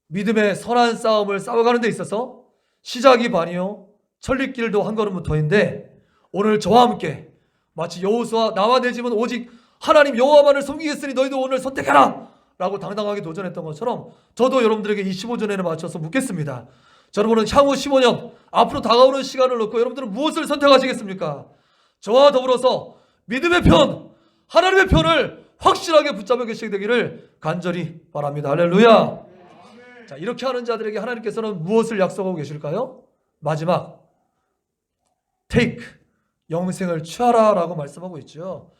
믿음의 선한 싸움을 싸워가는 데 있어서 시작이 반이요 천리길도 한 걸음부터인데, 오늘 저와 함께 마치 여호수아 나와 내 집은 오직 하나님 여호와만을 섬기겠으니 너희도 오늘 선택해라 라고 당당하게 도전했던 것처럼 저도 여러분들에게 이 15전에 맞춰서 묻겠습니다. 여러분은 향후 15년 앞으로 다가오는 시간을 놓고 여러분들은 무엇을 선택하시겠습니까? 저와 더불어서 믿음의 편, 하나님의 편을 확실하게 붙잡아 계시게 되기를 간절히 바랍니다. 할렐루야. 자, 이렇게 하는 자들에게 하나님께서는 무엇을 약속하고 계실까요? 마지막 take, 영생을 취하라 라고 말씀하고 있죠.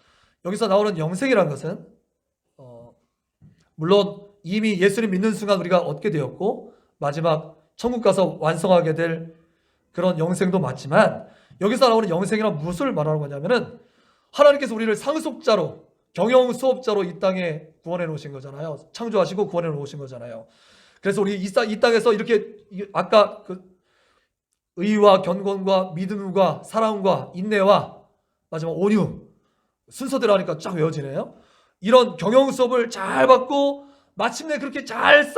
여기서 나오는 영생이라는 것은 물론 이미 예수님 믿는 순간 우리가 얻게 되었고 마지막 천국 가서 완성하게 될 그런 영생도 맞지만, 여기서 나오는 영생이란 무엇을 말하는 거냐면은 하나님께서 우리를 상속자로, 경영 수업자로 이 땅에 구원해 놓으신 거잖아요. 창조하시고 구원해 놓으신 거잖아요. 그래서 우리 이 땅에서 이렇게 아까 그 의와 견곤과 믿음과 사랑과 인내와 마지막 온유 순서대로 하니까 쫙 외워지네요. 이런 경영 수업을 잘 받고 마침내 그렇게 잘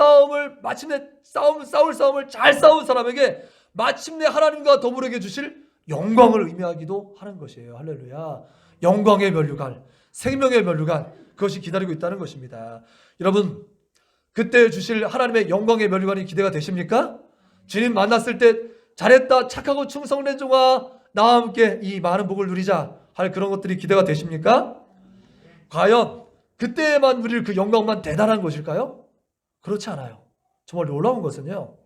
마침내 싸울 싸움을 잘 싸운 사람에게 마침내 하나님과 더불어게 주실 영광을 의미하기도 하는 것이에요. 할렐루야. 영광의 면류관, 생명의 면류관, 그것이 기다리고 있다는 것입니다. 여러분, 그때 주실 하나님의 영광의 면류관이 기대가 되십니까? 주님 만났을 때 잘했다, 착하고 충성된 종아, 나와 함께 이 많은 복을 누리자 할 그런 것들이 기대가 되십니까? 과연 그때만 누릴 그 영광만 대단한 것일까요? 그렇지 않아요. 정말 놀라운 것은요,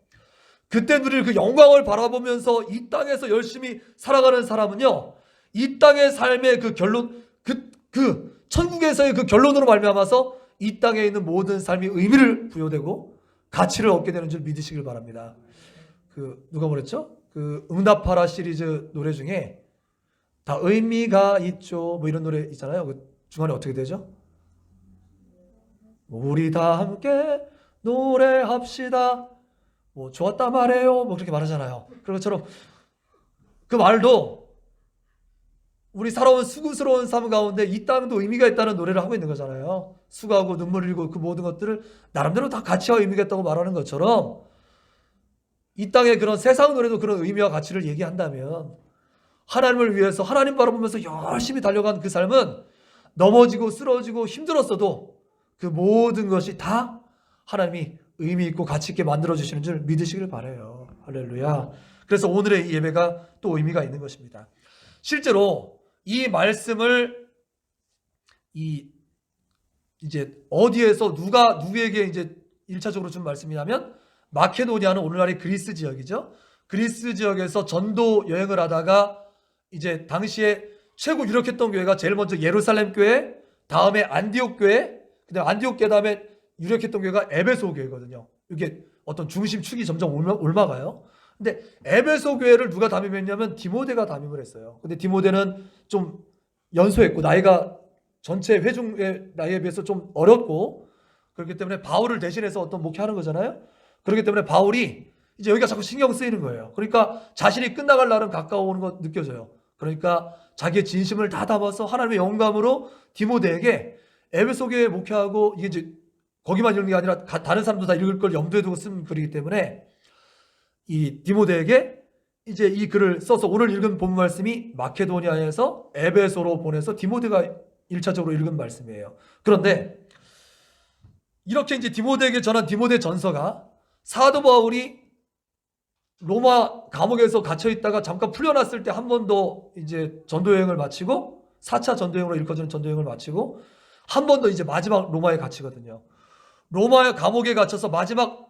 그때 누릴 그 영광을 바라보면서 이 땅에서 열심히 살아가는 사람은요, 이 땅의 삶의 그 결론, 그 천국에서의 그 결론으로 말미암아서 이 땅에 있는 모든 삶이 의미를 부여되고 가치를 얻게 되는 줄 믿으시길 바랍니다. 누가 뭐랬죠? 응답하라 시리즈 노래 중에 다 의미가 있죠 뭐 이런 노래 있잖아요. 그 중간에 어떻게 되죠? 우리 다 함께 노래합시다, 뭐 좋았다 말해요, 뭐 그렇게 말하잖아요. 그런 것처럼 그 말도 우리 살아온 수고스러운 삶 가운데 이 땅도 의미가 있다는 노래를 하고 있는 거잖아요. 수고하고 눈물 흘리고 그 모든 것들을 나름대로 다 가치와 의미가 있다고 말하는 것처럼 이 땅의 그런 세상 노래도 그런 의미와 가치를 얘기한다면 하나님을 위해서 하나님 바라보면서 열심히 달려간 그 삶은 넘어지고 쓰러지고 힘들었어도 그 모든 것이 다 하나님이 의미 있고 가치 있게 만들어주시는 줄 믿으시길 바라요. 할렐루야. 그래서 오늘의 이 예배가 또 의미가 있는 것입니다. 실제로 이 말씀을 이제 어디에서 누구에게 이제 1차적으로 준 말씀이냐면 마케도니아는 오늘날의 그리스 지역이죠. 그리스 지역에서 전도 여행을 하다가 이제 당시에 최고 유력했던 교회가 제일 먼저 예루살렘 교회, 다음에 안디옥 교회, 그다음에 안디옥 교회 다음에 유력했던 교회가 에베소 교회거든요. 이게 어떤 중심축이 점점 올라가요. 근데 에베소 교회를 누가 담임했냐면 디모데가 담임을 했어요. 근데 디모데는 좀 연소했고 나이가 전체 회중의 나이에 비해서 좀 어렸고 그렇기 때문에 바울을 대신해서 어떤 목회하는 거잖아요. 그렇기 때문에 바울이 이제 여기가 자꾸 신경 쓰이는 거예요. 그러니까 자신이 끝나갈 날은 가까워오는 거 느껴져요. 그러니까 자기의 진심을 다 담아서 하나님의 영감으로 디모데에게 에베소 교회에 목회하고 이게 이제 거기만 읽는 게 아니라 다른 사람도 다 읽을 걸 염두에 두고 쓴 글이기 때문에 이 디모데에게 이제 이 글을 써서 오늘 읽은 본 말씀이 마케도니아에서 에베소로 보내서 디모데가 1차적으로 읽은 말씀이에요. 그런데 이렇게 이제 디모데에게 전한 디모데 전서가 사도 바울이 로마 감옥에서 갇혀 있다가 잠깐 풀려났을 때 한 번 더 이제 전도여행을 마치고 4차 전도여행으로 일컬어지는 전도여행을 마치고 한 번 더 이제 마지막 로마에 갇히거든요. 로마의 감옥에 갇혀서 마지막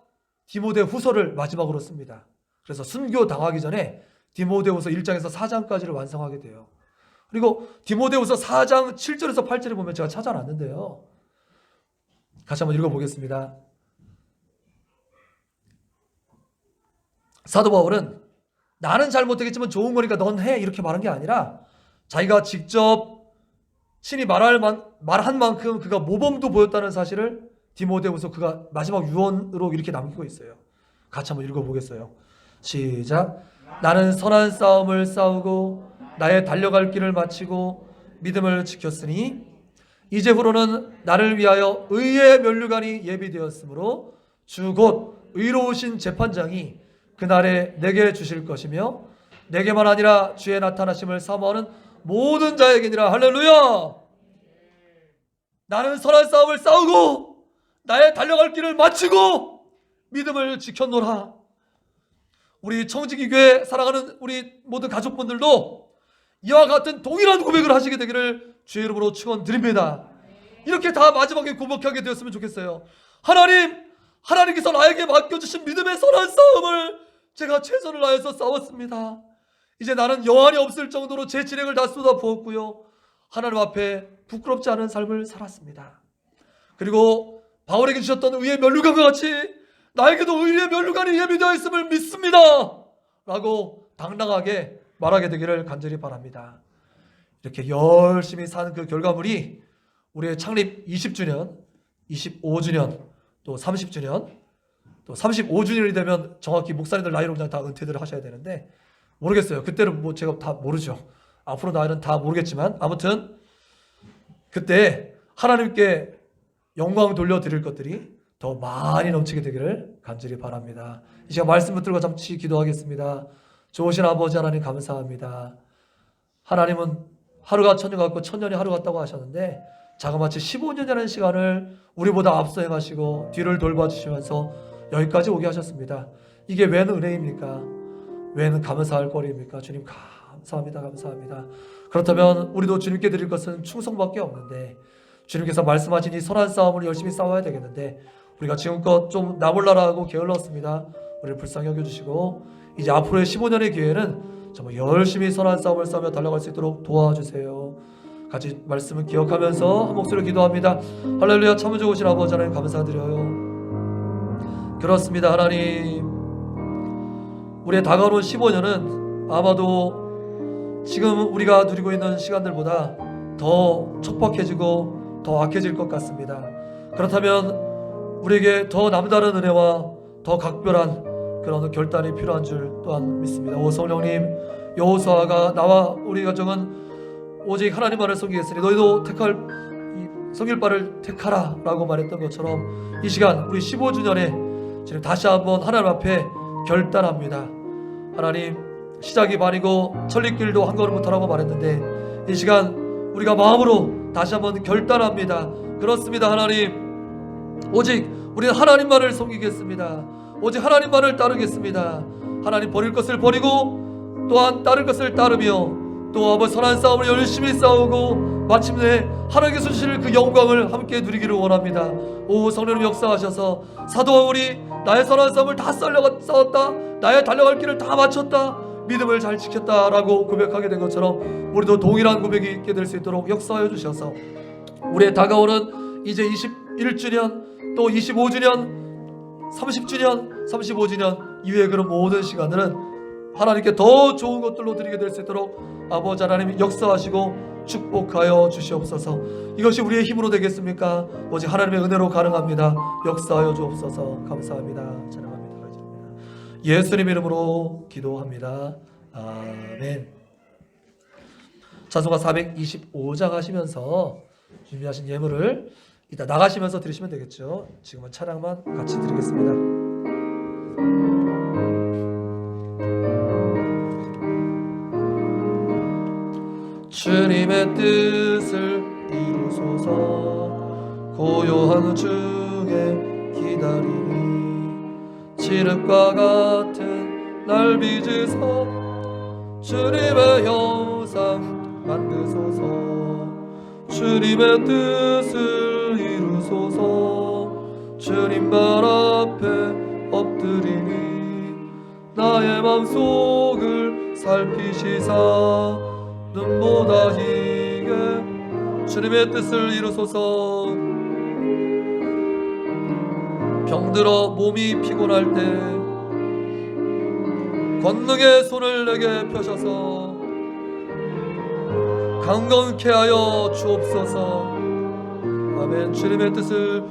디모데 후서를 마지막으로 씁니다. 그래서 순교 당하기 전에 디모데후서 1장에서 4장까지를 완성하게 돼요. 그리고 디모데후서 4장 7절에서 8절을 보면 제가 찾아놨는데요. 같이 한번 읽어보겠습니다. 사도 바울은 나는 잘 못하겠지만 좋은 거니까 넌 해 이렇게 말한 게 아니라 자기가 직접 친히 말한 만큼 그가 모범도 보였다는 사실을 디모데후서 그가 마지막 유언으로 이렇게 남기고 있어요. 같이 한번 읽어보겠어요. 시작. 나는 선한 싸움을 싸우고 나의 달려갈 길을 마치고 믿음을 지켰으니 이제후로는 나를 위하여 의의 면류관이 예비되었으므로 주 곧 의로우신 재판장이 그날에 내게 주실 것이며 내게만 아니라 주의 나타나심을 사모하는 모든 자에게니라. 할렐루야. 나는 선한 싸움을 싸우고 나의 달려갈 길을 마치고 믿음을 지켰노라. 우리 청지기교회 사랑하는 우리 모든 가족분들도 이와 같은 동일한 고백을 하시게 되기를 주의 이름으로 축원드립니다. 이렇게 다 마지막에 고백하게 되었으면 좋겠어요. 하나님께서 나에게 맡겨주신 믿음의 선한 싸움을 제가 최선을 다해서 싸웠습니다. 이제 나는 여한이 없을 정도로 제 진액을 다 쏟아부었고요. 하나님 앞에 부끄럽지 않은 삶을 살았습니다. 그리고 바울에게 주셨던 의의 면류관과 같이 나에게도 의의 면류관이 예비되어 있음을 믿습니다. 라고 당당하게 말하게 되기를 간절히 바랍니다. 이렇게 열심히 산 그 결과물이 우리의 창립 20주년, 25주년, 또 30주년, 또 35주년이 되면 정확히 목사님들 나이로 그냥 다 은퇴를 하셔야 되는데 모르겠어요. 그때는 뭐 제가 다 모르죠. 앞으로 나이는 다 모르겠지만 아무튼 그때 하나님께 영광 돌려드릴 것들이 더 많이 넘치게 되기를 간절히 바랍니다. 이 시간 말씀 붙들고 잠시 기도하겠습니다. 좋으신 아버지 하나님 감사합니다. 하나님은 하루가 천년 같고 천년이 하루 같다고 하셨는데 자그마치 15년이라는 시간을 우리보다 앞서 행하시고 뒤를 돌봐주시면서 여기까지 오게 하셨습니다. 이게 웬 은혜입니까? 웬 감사할 거리입니까? 주님 감사합니다. 감사합니다. 그렇다면 우리도 주님께 드릴 것은 충성밖에 없는데 주님께서 말씀하신 이 선한 싸움을 열심히 싸워야 되겠는데 우리가 지금껏 좀 나몰라라 하고 게을렀습니다. 우리를 불쌍히 여겨주시고 이제 앞으로의 15년의 기회는 정말 열심히 선한 싸움을 싸우며 달려갈 수 있도록 도와주세요. 같이 말씀을 기억하면서 한 목소리로 기도합니다. 할렐루야. 참 좋으신 아버지 하나님 감사드려요. 그렇습니다. 하나님, 우리의 다가오는 15년은 아마도 지금 우리가 누리고 있는 시간들보다 더 척박해지고 더 악해질 것 같습니다. 그렇다면 우리에게 더 남다른 은혜와 더 각별한 그런 결단이 필요한 줄 또한 믿습니다. 오 성령님, 여호수아가 나와 우리 가정은 오직 하나님만을 섬기겠으니 너희도 섬길 바를 택하라 라고 말했던 것처럼 이 시간 우리 15주년에 지금 다시 한번 하나님 앞에 결단합니다. 하나님, 시작이 반이고 천리길도 한 걸음 못하라고 말했는데 이 시간 우리가 마음으로 다시 한번 결단합니다. 그렇습니다. 하나님, 오직 우리는 하나님만을 섬기겠습니다. 오직 하나님만을 따르겠습니다. 하나님 버릴 것을 버리고 또한 따를 것을 따르며 또 아버지 선한 싸움을 열심히 싸우고 마침내 하나님께서 주실 그 영광을 함께 누리기를 원합니다. 오 성령님 역사하셔서 사도 바울이 나의 선한 싸움을 다 싸웠다, 나의 달려갈 길을 다 마쳤다, 믿음을 잘 지켰다라고 고백하게 된 것처럼 우리도 동일한 고백이 있게 될 수 있도록 역사하여 주셔서 우리의 다가오는 이제 21주년 또 25주년 30주년 35주년 이후에 그런 모든 시간들은 하나님께 더 좋은 것들로 드리게 될 수 있도록 아버지 하나님 역사하시고 축복하여 주시옵소서. 이것이 우리의 힘으로 되겠습니까? 오직 하나님의 은혜로 가능합니다. 역사하여 주옵소서. 감사합니다. 찬양합니다. 예수님 이름으로 기도합니다. 아멘. 찬송가 425장 하시면서 준비하신 예물을 이따 나가시면서 드리시면 되겠죠. 지금은 찬양만 같이 드리겠습니다. 주님의 뜻을 이루소서. 고요한 중에 기다리니 칠흑과 같은 날 빚으서 주님의 형상 만드소서. 주님의 뜻을 이루소서. 주님 발 앞에 엎드리니 나의 맘속을 살피시사 눈보다 희게 주님의 뜻을 이루소서. 병들어 몸이 피곤할 때 권능의 손을 내게 펴셔서 강건케 하여 주옵소서. 아멘. 주님의 뜻을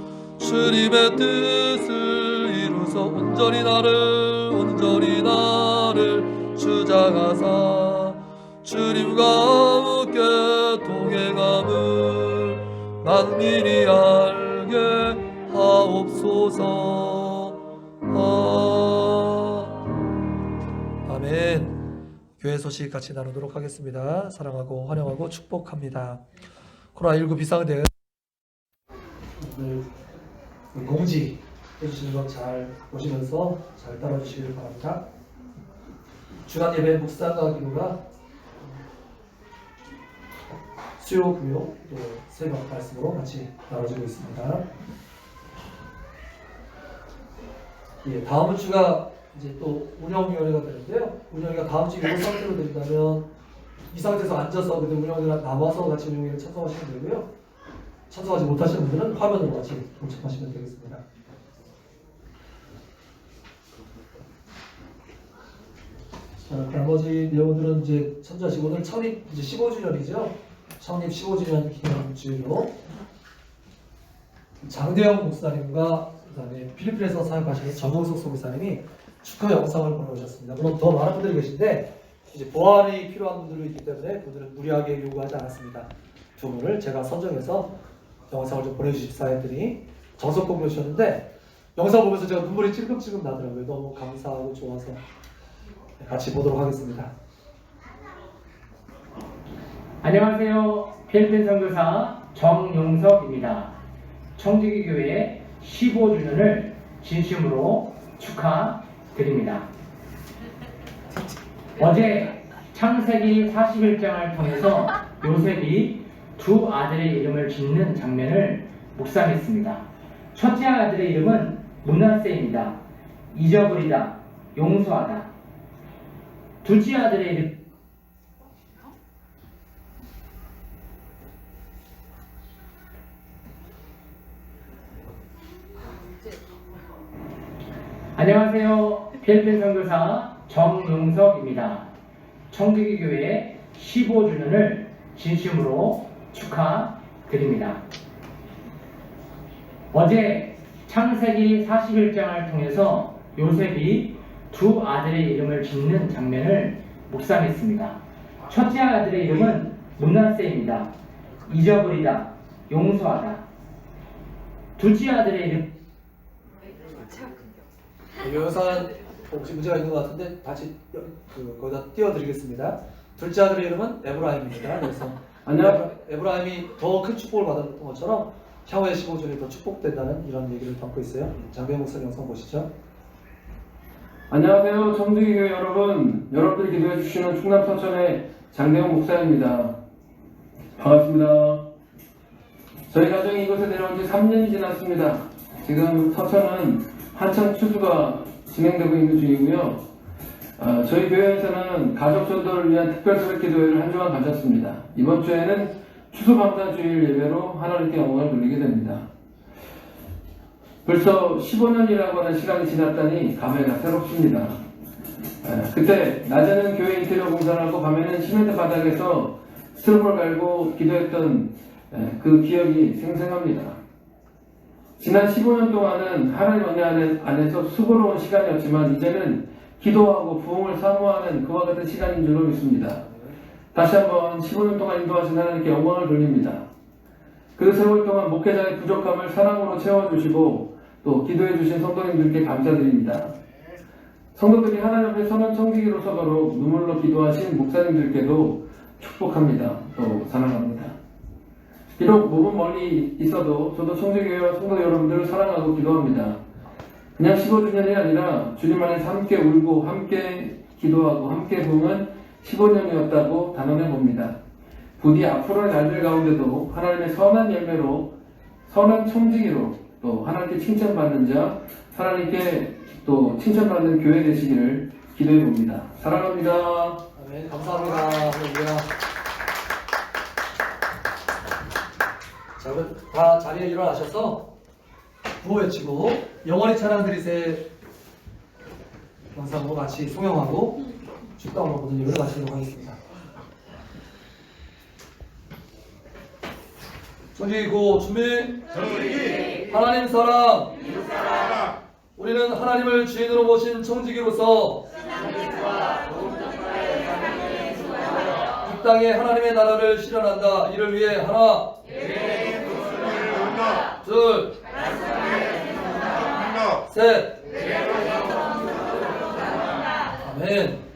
이루소. 온전히 나를 주장하사 주님과 함께 동행함을 만민이 알게 하옵소서. 아멘. 교회 소식 같이 나누도록 하겠습니다. 사랑하고 환영하고 축복합니다. 코로나19 비상대응 공지 해주시는 것 잘 보시면서 잘 따라주시길 바랍니다. 주간 예배 묵상과 기도가 수요, 금요, 또 새벽 말씀으로 같이 나눠지고 있습니다. 예, 다음 주가 이제 또 운영위원회가 되는데요. 운영위가 다음 주에 이런 상태로 드린다면 이 상태에서 앉아서 근데 운영위가 나와서 같이 운영위를 참석하시면 되고요. 참석하지 못하시는 분들은 화면으로 같이 동참하시면 되겠습니다. 자, 나머지 내용들은 이제 참조하시고 오늘 창립 이제 15주년이죠. 창립 15주년 기념주로 장대영 목사님과 그다음에 필리핀에서 사역하시는 정홍석 소비사님이 축하 영상을 보내오셨습니다. 물론 더 많은 분들이 계신데 이제 보완이 필요한 분들이 있기 때문에 그들은 무리하게 요구하지 않았습니다. 두 분을 제가 선정해서 영상을 좀 보내주신 사연들이 정석공 보셨는데 영상 보면서 제가 눈물이 찔끔찔끔 나더라고요. 너무 감사하고 좋아서 같이 보도록 하겠습니다. 안녕하세요. 필리핀 선교사 정용석입니다. 청지기 교회 15주년을 진심으로 축하드립니다. 어제 창세기 41장을 통해서 요셉이 두 아들의 이름을 짓는 장면을 묵상했습니다. 첫째 아들의 이름은 므낫세입니다. 잊어버리다, 용서하다. 둘째 아들의 이름 안녕하세요. 필리핀 선교사 정용석입니다. 청지기 교회 15주년을 진심으로 축하드립니다. 어제 창세기 41장을 통해서 요셉이 두 아들의 이름을 짓는 장면을 묵상했습니다. 첫째 아들의 이름은 므낫세입니다. 잊어버리다, 용서하다. 둘째 아들의 이름 이 영상은 혹시 문제가 있는 것 같은데 다시 거기다 띄워드리겠습니다. 둘째 아들의 이름은 에브라임입니다. 그래서 에브라임이 더 큰 축복을 받았던 것처럼 향후의 15주년이 더 축복된다는 이런 얘기를 담고 있어요. 장배영 목사님 영상 보시죠. 안녕하세요. 청주교회 여러분. 여러분들이 기도해 주시는 충남 서천의 장대영 목사입니다. 반갑습니다. 저희 가정이 이곳에 내려온 지 3년이 지났습니다. 지금 서천은 한창 추수가 진행되고 있는 중이고요. 저희 교회에서는 가족 전도를 위한 특별 새벽 기도회를 한 주간 가졌습니다. 이번 주에는 추수감사 주일 예배로 하나님께 영광을 돌리게 됩니다. 벌써 15년이라고 하는 시간이 지났다니 감회가 새롭습니다. 그때 낮에는 교회 인테리어 공사를 하고 밤에는 시멘트 바닥에서 스트로볼 갈고 기도했던 그 기억이 생생합니다. 지난 15년 동안은 하나님 은혜 안에서 수고로운 시간이었지만 이제는 기도하고 부흥을 사모하는 그와 같은 시간인 줄로 믿습니다. 다시 한번 15년 동안 인도하신 하나님께 영광을 돌립니다. 그 세월 동안 목회자의 부족함을 사랑으로 채워주시고 또 기도해주신 성도님들께 감사드립니다. 성도들이 하나님 앞에 선한 청지기로 서도록 눈물로 기도하신 목사님들께도 축복합니다. 또 사랑합니다. 비록 몸은 멀리 있어도 저도 청지교회와 성도 여러분들을 사랑하고 기도합니다. 그냥 15주년이 아니라 주님 안에서 함께 울고 함께 기도하고 함께 부흥한 15년이었다고 단언해 봅니다. 부디 앞으로의 날들 가운데도 하나님의 선한 열매로 선한 청지기로 또 하나님께 칭찬받는 자, 하나님께 또 칭찬받는 교회 되시기를 기도해 봅니다. 사랑합니다. 아멘. 감사합니다. 할렐루야. 자, 그럼 다 자리에 일어나셔서 구호 외치고 영원히 찬양 드리세 영상으로 같이 송영하고 축가로 모든 예배를 마치도록 하겠습니다. 정지고 준비. 하나님 사랑. 우리는 하나님을 주인으로 모신 청지기로서 이 땅에 하나님의 나라를 실현한다. 이를 위해 하나, 둘, 셋. 아멘.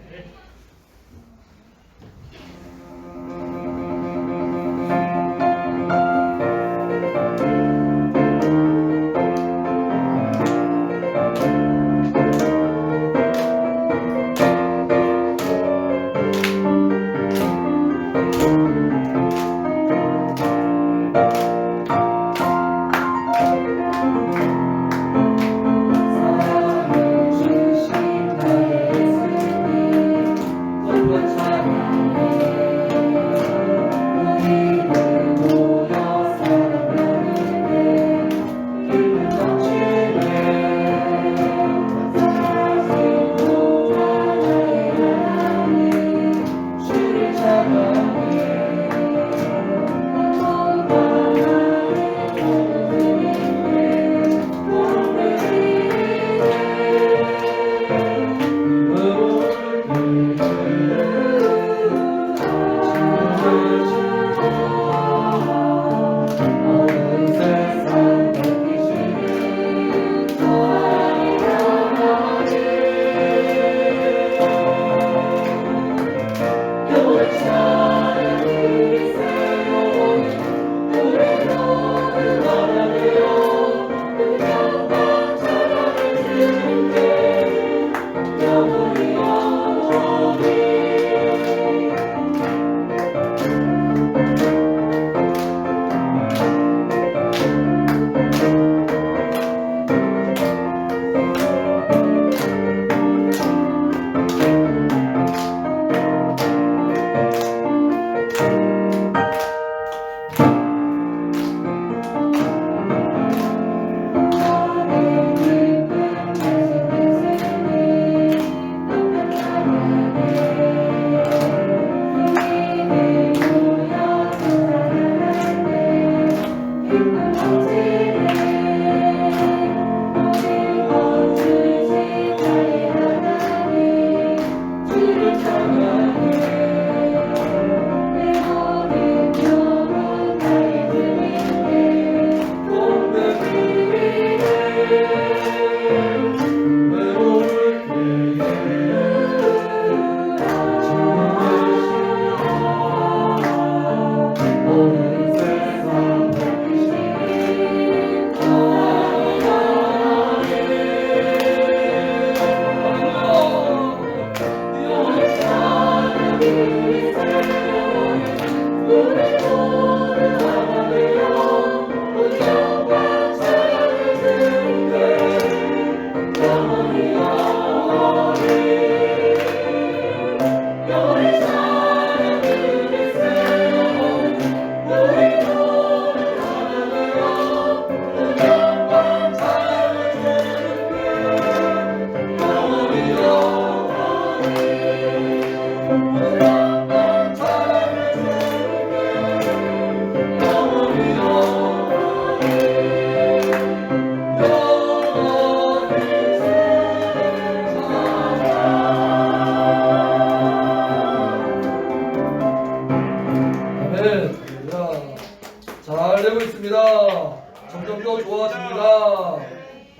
잘 되고 있습니다. 점점 더 좋아집니다.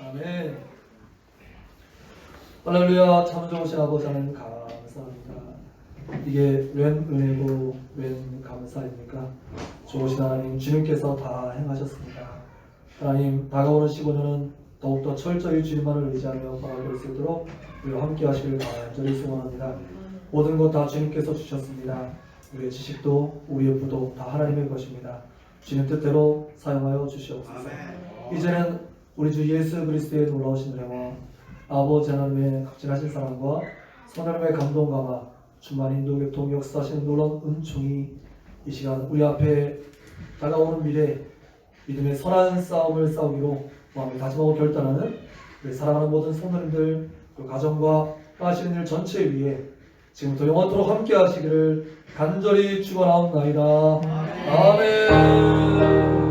아멘. 할렐루야. 참 좋으신 아버지 하나님 감사합니다. 이게 웬 은혜고 웬 감사입니까? 좋으신 하나님 주님께서 다 행하셨습니다. 하나님 다가오는 15년은 더욱더 철저히 주님만을 의지하며 바라볼 수 있도록 우리와 함께 하시길 간절히 소원합니다. 모든 것 다 주님께서 주셨습니다. 우리의 지식도 우리의 부도 다 하나님의 것입니다. 주님 뜻대로 사용하여 주시옵소서. 이제는 우리 주 예수 그리스도의 놀라우신 은혜와 아버지 하나님의 극진하신 사랑과 성령의 감동감화 충만 인도 교통 역사하시는 놀라운 은총이 이 시간 우리 앞에 다가오는 미래 믿음의 선한 싸움을 싸우기로 마음을 다짐하고 결단하는 우리 사랑하는 모든 성도님들 그 가정과 하시는 일 전체 위에 지금부터 영원토록 함께 하시기를 간절히 축원하옵나이다. 아멘.